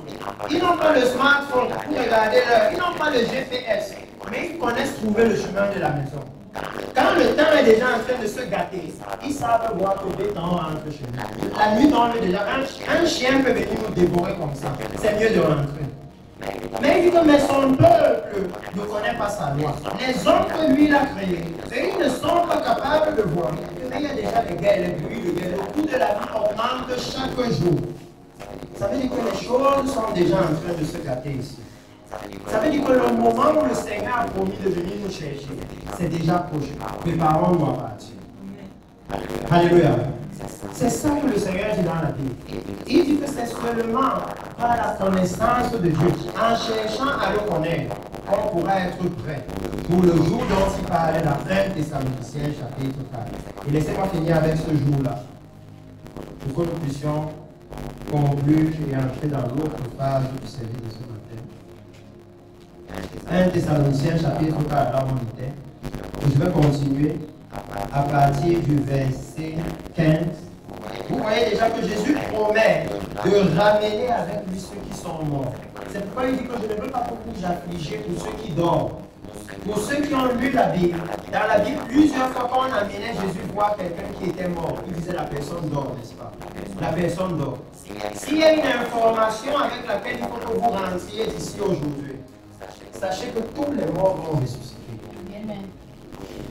ils n'ont pas le smartphone pour regarder l'heure, ils n'ont pas le GPS, mais ils connaissent trouver le chemin de la maison. Quand le temps est déjà en train de se gâter, ils savent voir que le temps rentre chez nous. La nuit tombe déjà, un chien peut venir nous dévorer comme ça, c'est mieux de rentrer. Mais il dit que mais son peuple ne connaît pas sa loi. Les hommes que lui il a créés, et ils ne sont pas capables de voir. Mais il y a déjà les guerres, les bruits de guerre, le coût de la vie augmente chaque jour. Ça veut dire que les choses sont déjà en train de se gâter ici. Ça veut dire que le moment où le Seigneur a promis de venir nous chercher, c'est déjà proche. Préparons-nous à partir. Alléluia. C'est ça que le Seigneur dit dans la Bible. Il dit que c'est seulement par la connaissance de Dieu, en cherchant à le connaître, qu'on pourra être prêt pour le jour dont il parlait dans 1 Thessaloniciens chapitre 4. Et laissez-moi finir avec ce jour-là, pour que nous puissions conclure et entrer dans l'autre phase du service de ce matin. 1 Thessaloniciens chapitre 4, là où on était. Je vais continuer à partir du verset 15. Vous voyez déjà que Jésus promet de ramener avec lui ceux qui sont morts. C'est pourquoi il dit que je ne veux pas que vous affligez pour ceux qui dorment. Pour ceux qui ont lu la Bible, dans la Bible, plusieurs fois quand on amenait Jésus voir quelqu'un qui était mort, il disait la personne dort, n'est-ce pas? La personne dort. S'il y a une information avec laquelle il faut que vous rentriez d'ici aujourd'hui, sachez que tous les morts vont ressusciter.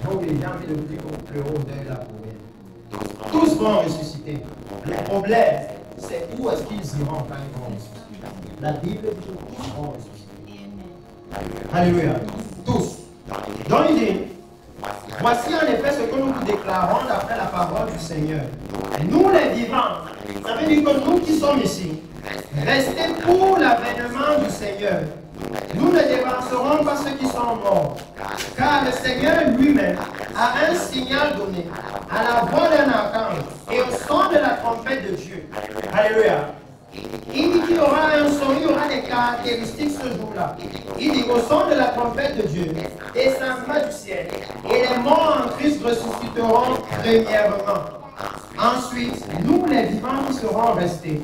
Donc les gens viennent de vous dire que vous pleurez au deuil là pour rien. Tous vont ressusciter. Le problème, c'est où est-ce qu'ils iront quand ils vont ressusciter. La Bible dit que tous vont ressusciter. Alléluia. Tous. Donc il dit, voici en effet ce que nous vous déclarons d'après la parole du Seigneur. Nous les vivants, ça veut dire que nous qui sommes ici, restez pour l'avènement du Seigneur. Nous ne dévancerons pas ceux qui sont morts, car le Seigneur lui-même a un signal donné à la voix d'un archange et au son de la trompette de Dieu. Alléluia. Il dit qu'il y aura un son, il y aura des caractéristiques ce jour-là. Il dit au son de la trompette de Dieu, descendra du ciel, et les morts en Christ ressusciteront premièrement. Ensuite, nous les vivants qui serons restés,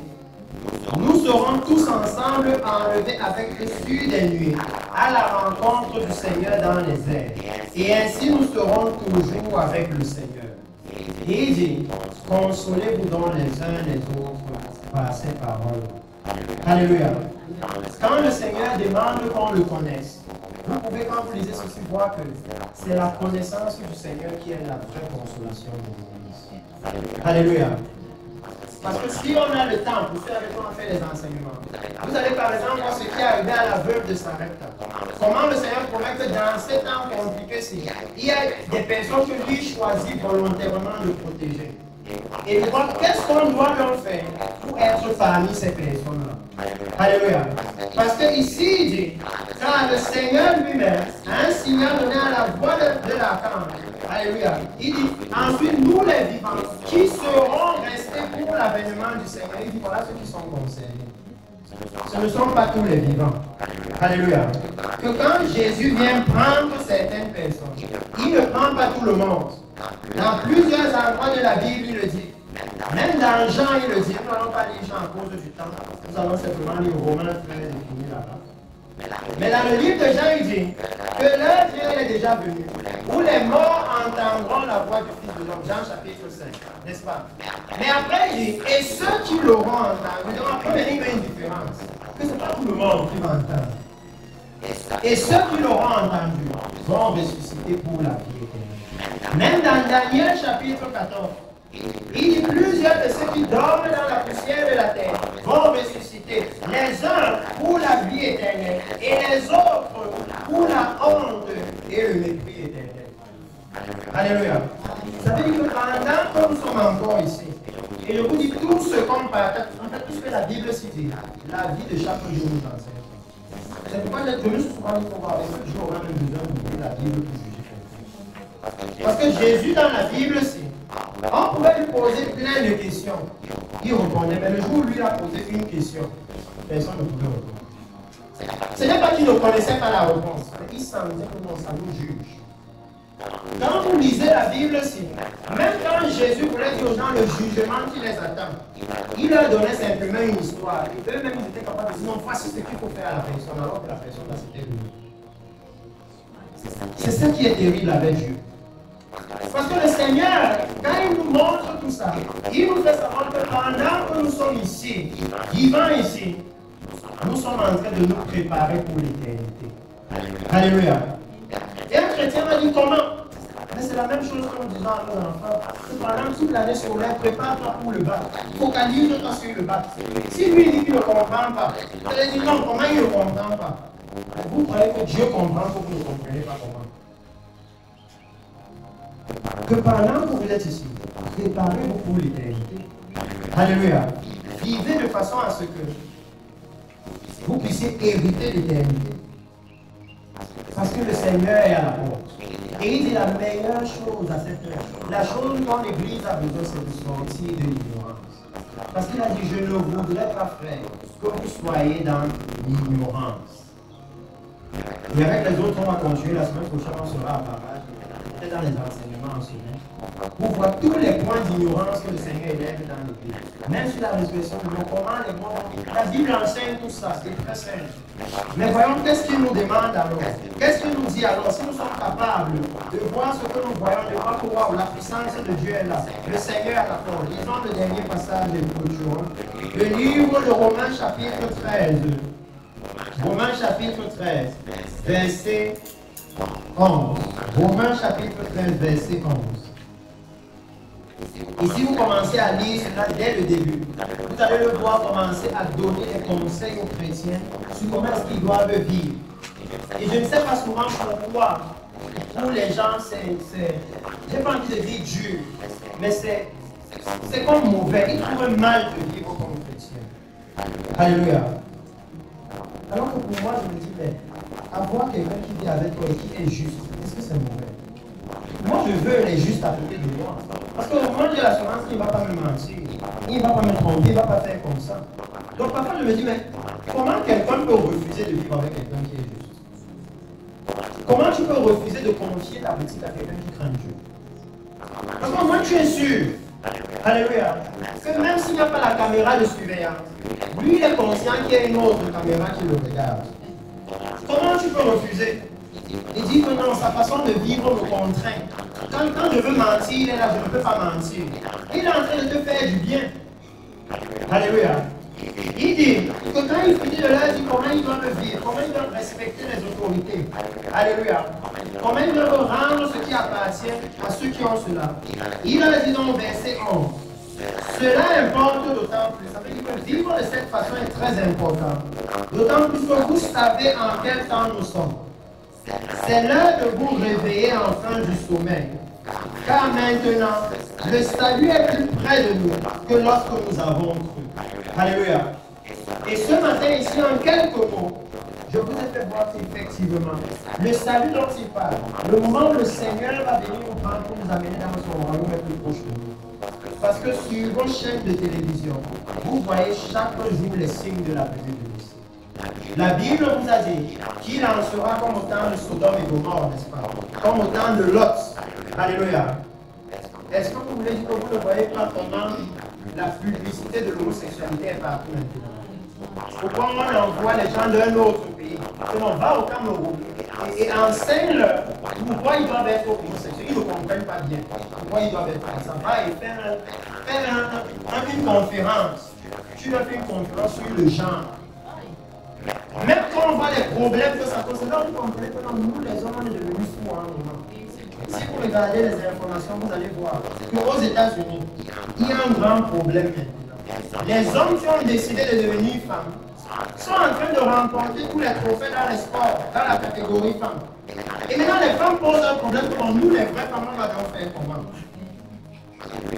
nous serons tous ensemble enlevés avec Christ des nuées à la rencontre du Seigneur dans les airs. Et ainsi nous serons toujours avec le Seigneur. Et il dit, consolez-vous donc les uns les autres par ces paroles. Alléluia. Quand le Seigneur demande qu'on le connaisse, vous pouvez, quand vous lisez ceci, voir que c'est la connaissance du Seigneur qui est la vraie consolation de nous. Alléluia. Parce que si on a le temps, pour ceux avec qui on fait les enseignements, vous allez par exemple voir ce qui est arrivé à la veuve de Sarepta. Comment le Seigneur promet que dans ces temps compliqués-ci, il y a des personnes que lui choisit volontairement de protéger. Et de voir qu'est-ce qu'on doit leur faire pour être parmi ces personnes-là. Alléluia. Parce que ici, il dit, car le Seigneur lui-même a un signal donné à la voix de l'archange. Alléluia. Il dit, ensuite, nous les vivants, qui serons restés pour l'avènement du Seigneur. Il dit, voilà ceux qui sont concernés. Ce ne sont pas tous les vivants. Alléluia. Que quand Jésus vient prendre certaines personnes, il ne prend pas tout le monde. Dans plusieurs endroits de la Bible, il le dit. Même dans Jean, il le dit. Nous n'allons pas lire Jean à cause du temps. Nous allons simplement lire Romains 13 et finir là-bas. Mais dans le livre de Jean, il dit que l'heure est déjà venue où les morts entendront la voix du Fils de l'homme. Jean chapitre 5, n'est-ce pas? Mais après, il dit, et ceux qui l'auront entendu, donc après, il y a une différence. Que ce n'est pas tout le monde qui va entendre. Et ceux qui l'auront entendu vont ressusciter pour la vie éternelle. Même dans Daniel chapitre 14, il dit plusieurs de ceux qui dorment dans la poussière de la terre vont ressusciter. Les uns pour la vie éternelle et les autres pour la honte et le mépris éternel. Alléluia. Ça veut dire que pendant que nous sommes encore ici, et je vous dis tout ce qu'on partage, en fait tout ce que la Bible cite, la vie de chaque jour nous enseigne. C'est pourquoi les données souvent il faut voir, est-ce que Dieu aura même besoin d'ouvrir la Bible pour juger? Parce que Jésus dans la Bible, on pouvait lui poser plein de questions. Il répondait, mais le jour où lui a posé une question, personne ne pouvait répondre. Ce n'est pas qu'il ne connaissait pas la réponse, mais il sentait que non, ça nous juge. Quand vous lisez la Bible, même quand Jésus voulait dire aux gens le jugement qui les attend, il leur donnait simplement une histoire. Et eux-mêmes, ils étaient capables de dire, non, voici ce qu'il faut faire à la personne, alors que la personne là, c'était lui. C'est ça qui est terrible avec Dieu. Parce que le Seigneur, quand il nous montre tout ça, il nous fait savoir que pendant que nous sommes ici, vivants ici, nous sommes en train de nous préparer pour l'éternité. Alléluia. Et un chrétien m'a dit comment? Mais c'est la même chose que nous disons à nos enfants. Que pendant toute l'année scolaire, prépare-toi pour le bac. Focalise-toi sur le bac. Si lui dit qu'il ne comprend pas, vous allez dire non, comment il ne comprend pas? Vous croyez que Dieu comprend pour que vous ne compreniez pas comment? Que pendant que vous êtes ici, préparez-vous pour l'éternité. Alléluia. Vivez de façon à ce que vous puissiez hériter l'éternité. Parce que le Seigneur est à la porte. Et il dit la meilleure chose à cette heure, la chose dont l'Église a besoin, c'est de sortir de l'ignorance. Parce qu'il a dit, je ne voudrais pas, frère, que vous soyez dans l'ignorance. Et avec les autres, on va continuer la semaine prochaine, on sera à Paris. Peut-être dans les enseignements aussi. Pour voir tous les points d'ignorance que le Seigneur élève dans l'Église. Même sur la résurrection de l'eau, comment les morts. La Bible enseigne tout ça, c'est très simple. Mais voyons qu'est-ce qu'il nous demande alors. Qu'est-ce qu'il nous dit alors? Si nous sommes capables de voir ce que nous voyons, de voir que wow, la puissance de Dieu est là. Le Seigneur est à la porte. Lisons le dernier passage de l'Écriture. Le livre de Romains chapitre 13. Romains chapitre 13, verset 11. Romains chapitre 13, verset 11. Et si vous commencez à lire cela dès le début, vous allez le voir commencer à donner des conseils aux chrétiens sur comment est-ce qu'ils doivent vivre. Et je ne sais pas souvent pourquoi, pour les gens, j'ai pas envie de dire dur, mais c'est comme mauvais. Ils trouvent mal de vivre comme chrétien. Alléluia. Alors que pour moi, je me dis, mais avoir quelqu'un qui vit avec toi et qui est juste, est-ce que c'est mauvais? Moi, je veux les justes à côté de moi. Parce que moi, j'ai l'assurance qu'il ne va pas me mentir. Il ne va pas me tromper, il ne va pas faire comme ça. Donc parfois je me dis, mais comment quelqu'un peut refuser de vivre avec quelqu'un qui est juste? Comment tu peux refuser de confier ta boutique à quelqu'un qui craint Dieu? Parce que moi tu es sûr, alléluia, que même s'il n'y a pas la caméra de surveillance, lui il est conscient qu'il y a une autre caméra qui le regarde. Comment tu peux refuser? Il dit que non, sa façon de vivre me contraint. Quand je veux mentir, il est là, je ne peux pas mentir. Il est en train de te faire du bien. Alléluia. Il dit que quand il finit de là, il dit comment il doit vivre, comment il doit respecter les autorités. Alléluia. Comment il doit rendre ce qui appartient à ceux qui ont cela. Il a dit dans le verset 11. Cela importe d'autant plus. Ça veut dire que vivre de cette façon est très important. D'autant plus que vous savez en quel temps nous sommes. C'est l'heure de vous réveiller enfin du sommeil. Car maintenant, le salut est plus près de nous que lorsque nous avons cru. Alléluia. Et ce matin ici, en quelques mots, je vous ai fait voir effectivement le salut dont il parle. Le moment où le Seigneur va venir nous prendre pour nous amener dans son royaume est plus proche de nous. Parce que sur vos chaînes de télévision, vous voyez chaque jour les signes de la venue de Messie. La Bible vous a dit qu'il en sera comme au temps de Sodome et Gomorrhe, n'est-ce pas? Comme au temps de Lot. Alléluia. Est-ce que vous voulez dire que vous ne voyez pas comment la publicité de l'homosexualité est partout maintenant? Pourquoi on envoie les gens d'un autre pays? On va au Cameroun et enseigne-leur pourquoi ils doivent être homosexuels. Ils ne comprennent pas bien pourquoi ils doivent être comme ça. Va et faire une conférence. Tu dois faire une conférence sur le genre. Même quand on voit les problèmes que ça cause, c'est là où on comprend que nous, les hommes, on est devenus fous à un moment. Si vous regardez les informations, vous allez voir qu'aux États-Unis, il y a un grand problème maintenant. Les hommes qui ont décidé de devenir femmes sont en train de remporter tous les trophées dans les sports, dans la catégorie femmes. Et maintenant, les femmes posent un problème pour nous, les vraies femmes, on va donc faire comment?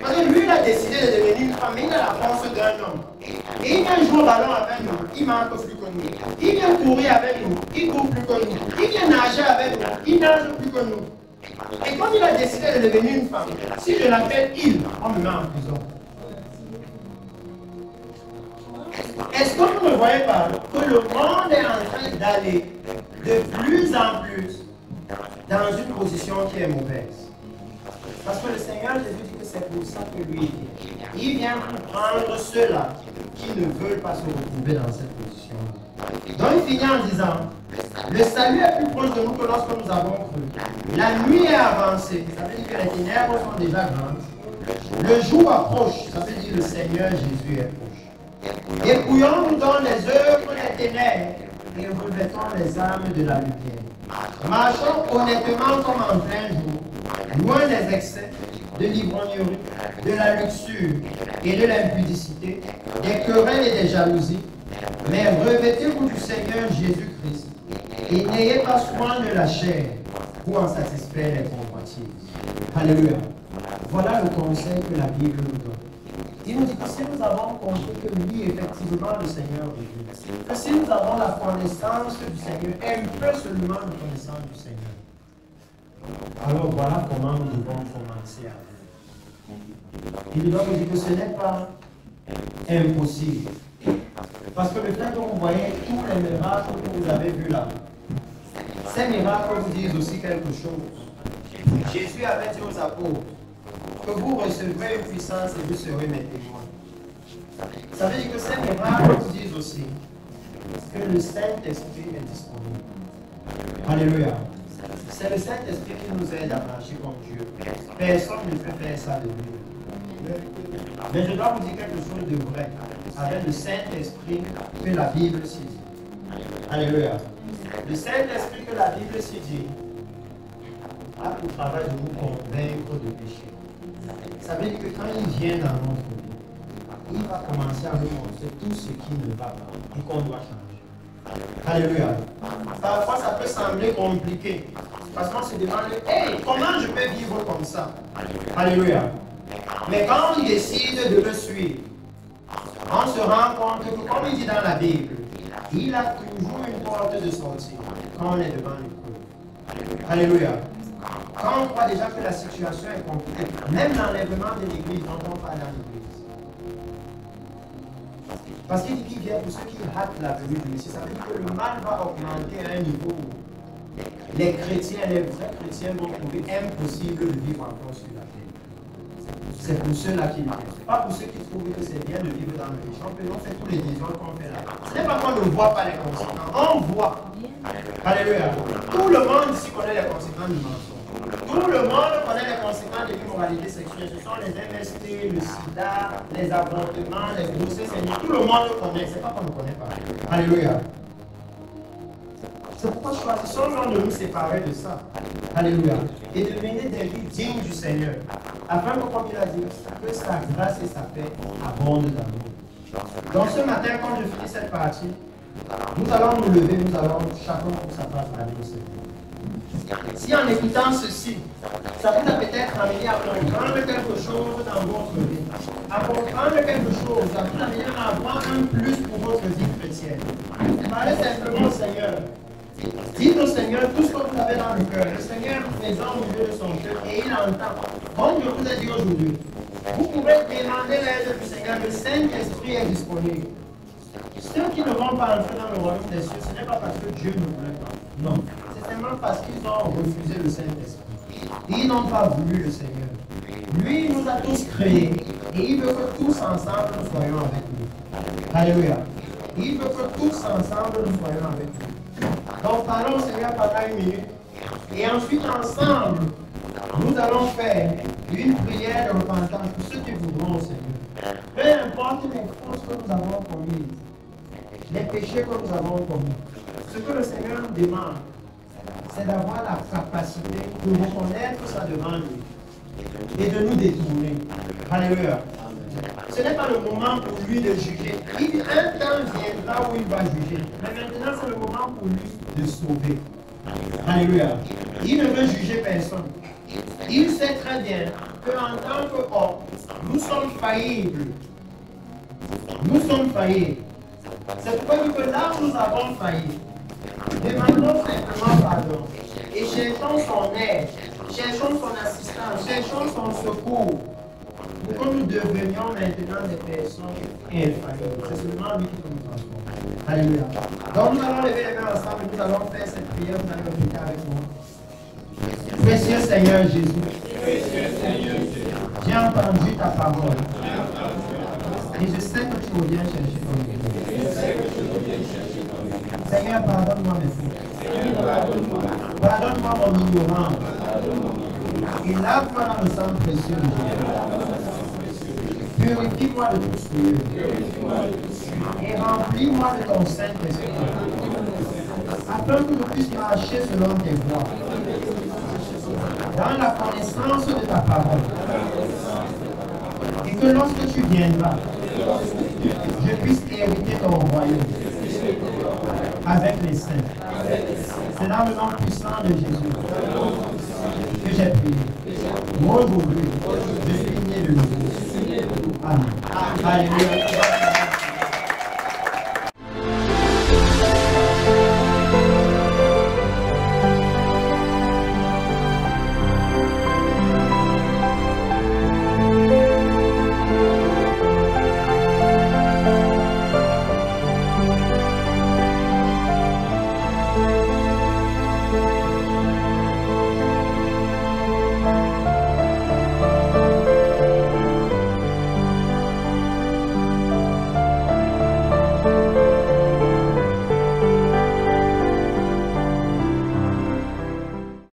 Parce que lui, il a décidé de devenir une femme, il a la force d'un homme. Et il vient jouer au ballon avec nous, il marque plus que nous. Il vient courir avec nous, il court plus que nous. Il vient nager avec nous, il nage plus que nous. Et quand il a décidé de devenir une femme, si je l'appelle il, on me met en prison. Est-ce que vous ne voyez pas que le monde est en train d'aller de plus en plus dans une position qui est mauvaise? Parce que le Seigneur Jésus dit que c'est pour ça que lui vient. Il vient pour prendre ceux-là qui ne veulent pas se retrouver dans cette position. Donc il finit en disant, le salut est plus proche de nous que lorsque nous avons cru. La nuit est avancée, ça veut dire que les ténèbres sont déjà grandes. Le jour approche, ça veut dire que le Seigneur Jésus est proche. Dépouillons-nous donc les œuvres des ténèbres et revêtons les armes de la lumière. Marchons honnêtement comme en plein jour, loin des excès, de l'ivrognerie, de la luxure et de l'impudicité, des querelles et des jalousies, mais revêtez-vous du Seigneur Jésus-Christ et n'ayez pas soin de la chair pour en satisfaire les convoitises. Alléluia. Voilà le conseil que la Bible nous donne. Il nous dit que si nous avons compris que lui, effectivement, le Seigneur est Dieu, que si nous avons la connaissance du Seigneur, et un peu seulement la connaissance du Seigneur, alors voilà comment nous devons commencer à vivre. Il doit nous dire que ce n'est pas impossible. Parce que le fait que vous voyez tous les miracles que vous avez vus là, ces miracles vous disent aussi quelque chose. Jésus avait dit aux apôtres que vous recevrez une puissance et vous serez mes témoins. Ça veut dire que ces miracles vous disent aussi que le Saint-Esprit est disponible. Alléluia. C'est le Saint-Esprit qui nous aide à marcher comme Dieu. Personne ne peut faire ça de lui. Mais je dois vous dire quelque chose de vrai. Avec le Saint-Esprit que la Bible s'y dit. Alléluia. Le Saint-Esprit que la Bible s'y dit a pour travail de nous convaincre de péché. Ça veut dire que quand il vient dans notre vie, il va commencer à nous montrer tout ce qui ne va pas et qu'on doit changer. Alléluia. Parfois, ça peut sembler compliqué. Parce qu'on se demande, hey, comment je peux vivre comme ça? Alléluia. Mais quand on décide de le suivre, on se rend compte que, comme il dit dans la Bible, il a toujours une porte de sortie quand on est devant l'épreuve. Alléluia. Quand on croit déjà que la situation est compliquée, même l'enlèvement de l'église, dont on parle dans l'église, Parce qu'il dit qu'il vient pour ceux qui hâtent la venue du Messie. Ça veut dire que le mal va augmenter à un niveau où les chrétiens, les vrais chrétiens vont trouver impossible de vivre encore sur la terre. C'est pour ceux-là qui viennent. Pas pour ceux qui trouvent que c'est bien de vivre dans le méchant, que l'on fait tous les désordres qu'on fait là. Ce n'est pas qu'on ne voit pas les conséquences. On voit. Alléluia. Tout le monde ici connaît les conséquences du mensonge. Tout le monde connaît les conséquences de l'immoralité sexuelle. Ce sont les MST, le sida, les avortements, les grossesses. Tout le monde le connaît. C'est pas qu'on ne connaît pas. Alléluia. C'est pourquoi choisissons de nous séparer de ça. Alléluia. Et de mener des vies dignes du Seigneur. Afin que, comme il a dit, que sa grâce et sa paix abondent dans nous. Donc ce matin, quand je finis cette partie, nous allons nous lever, nous allons chacun pour sa part aller au Seigneur. Si en écoutant ceci, ça vous a peut-être amené à comprendre quelque chose dans votre vie, à comprendre quelque chose, ça vous a amené à avoir un plus pour votre vie chrétienne. Parlez simplement au Seigneur. Dites au Seigneur tout ce que vous avez dans le cœur. Le Seigneur est présent au milieu de son cœur et il entend. Comme je vous ai dit aujourd'hui, vous pouvez demander l'aide du Seigneur. Le Saint-Esprit est disponible. Ceux qui ne vont pas entrer dans le royaume des cieux, ce n'est pas parce que Dieu ne voulait pas. Non. C'est simplement parce qu'ils ont refusé le Saint-Esprit. Ils n'ont pas voulu le Seigneur. Lui, il nous a tous créés et il veut que tous ensemble nous soyons avec lui. Alléluia. Il veut que tous ensemble nous soyons avec lui. Donc parlons au Seigneur pendant une minute. Et ensuite ensemble, nous allons faire une prière de repentance pour ceux qui voudront au Seigneur. Peu importe les fautes que nous avons commises, les péchés que nous avons commis, ce que le Seigneur nous demande, c'est d'avoir la capacité de reconnaître ça devant lui et de nous détourner. Alléluia. Ce n'est pas le moment pour lui de juger. Un temps viendra où il va juger. Mais maintenant, c'est le moment pour lui de sauver. Alléluia. Il ne veut juger personne. Il sait très bien qu'en tant qu'homme, nous sommes faillibles. Nous sommes faillibles. C'est pourquoi il dit que là où nous avons failli, demandons simplement pardon. Et cherchons son aide, cherchons son assistance, cherchons son secours. Pour que nous devenions maintenant des personnes infaillibles. C'est seulement lui qui peut nous transformer. Alléluia. Donc nous allons lever les mains ensemble et nous allons faire cette prière. Vous allez répéter avec moi. Précieux Seigneur Jésus, j'ai entendu ta parole. Et je sais que tu reviens chercher ton Dieu. Seigneur, pardonne-moi mes fautes. Pardonne-moi mon ignorance. Et lave-moi dans le sang précieux de Jésus. Purifie-moi de tout souillure. Et remplis-moi de ton Saint-Esprit. Afin que je puisse marcher selon tes voies. Dans la connaissance de ta parole. Et que lorsque tu viendras, je puisse hériter ton royaume. Avec les saints. C'est dans le nom puissant de Jésus que j'ai prié. Aujourd'hui, je suis né de nouveau. Amen. Alléluia.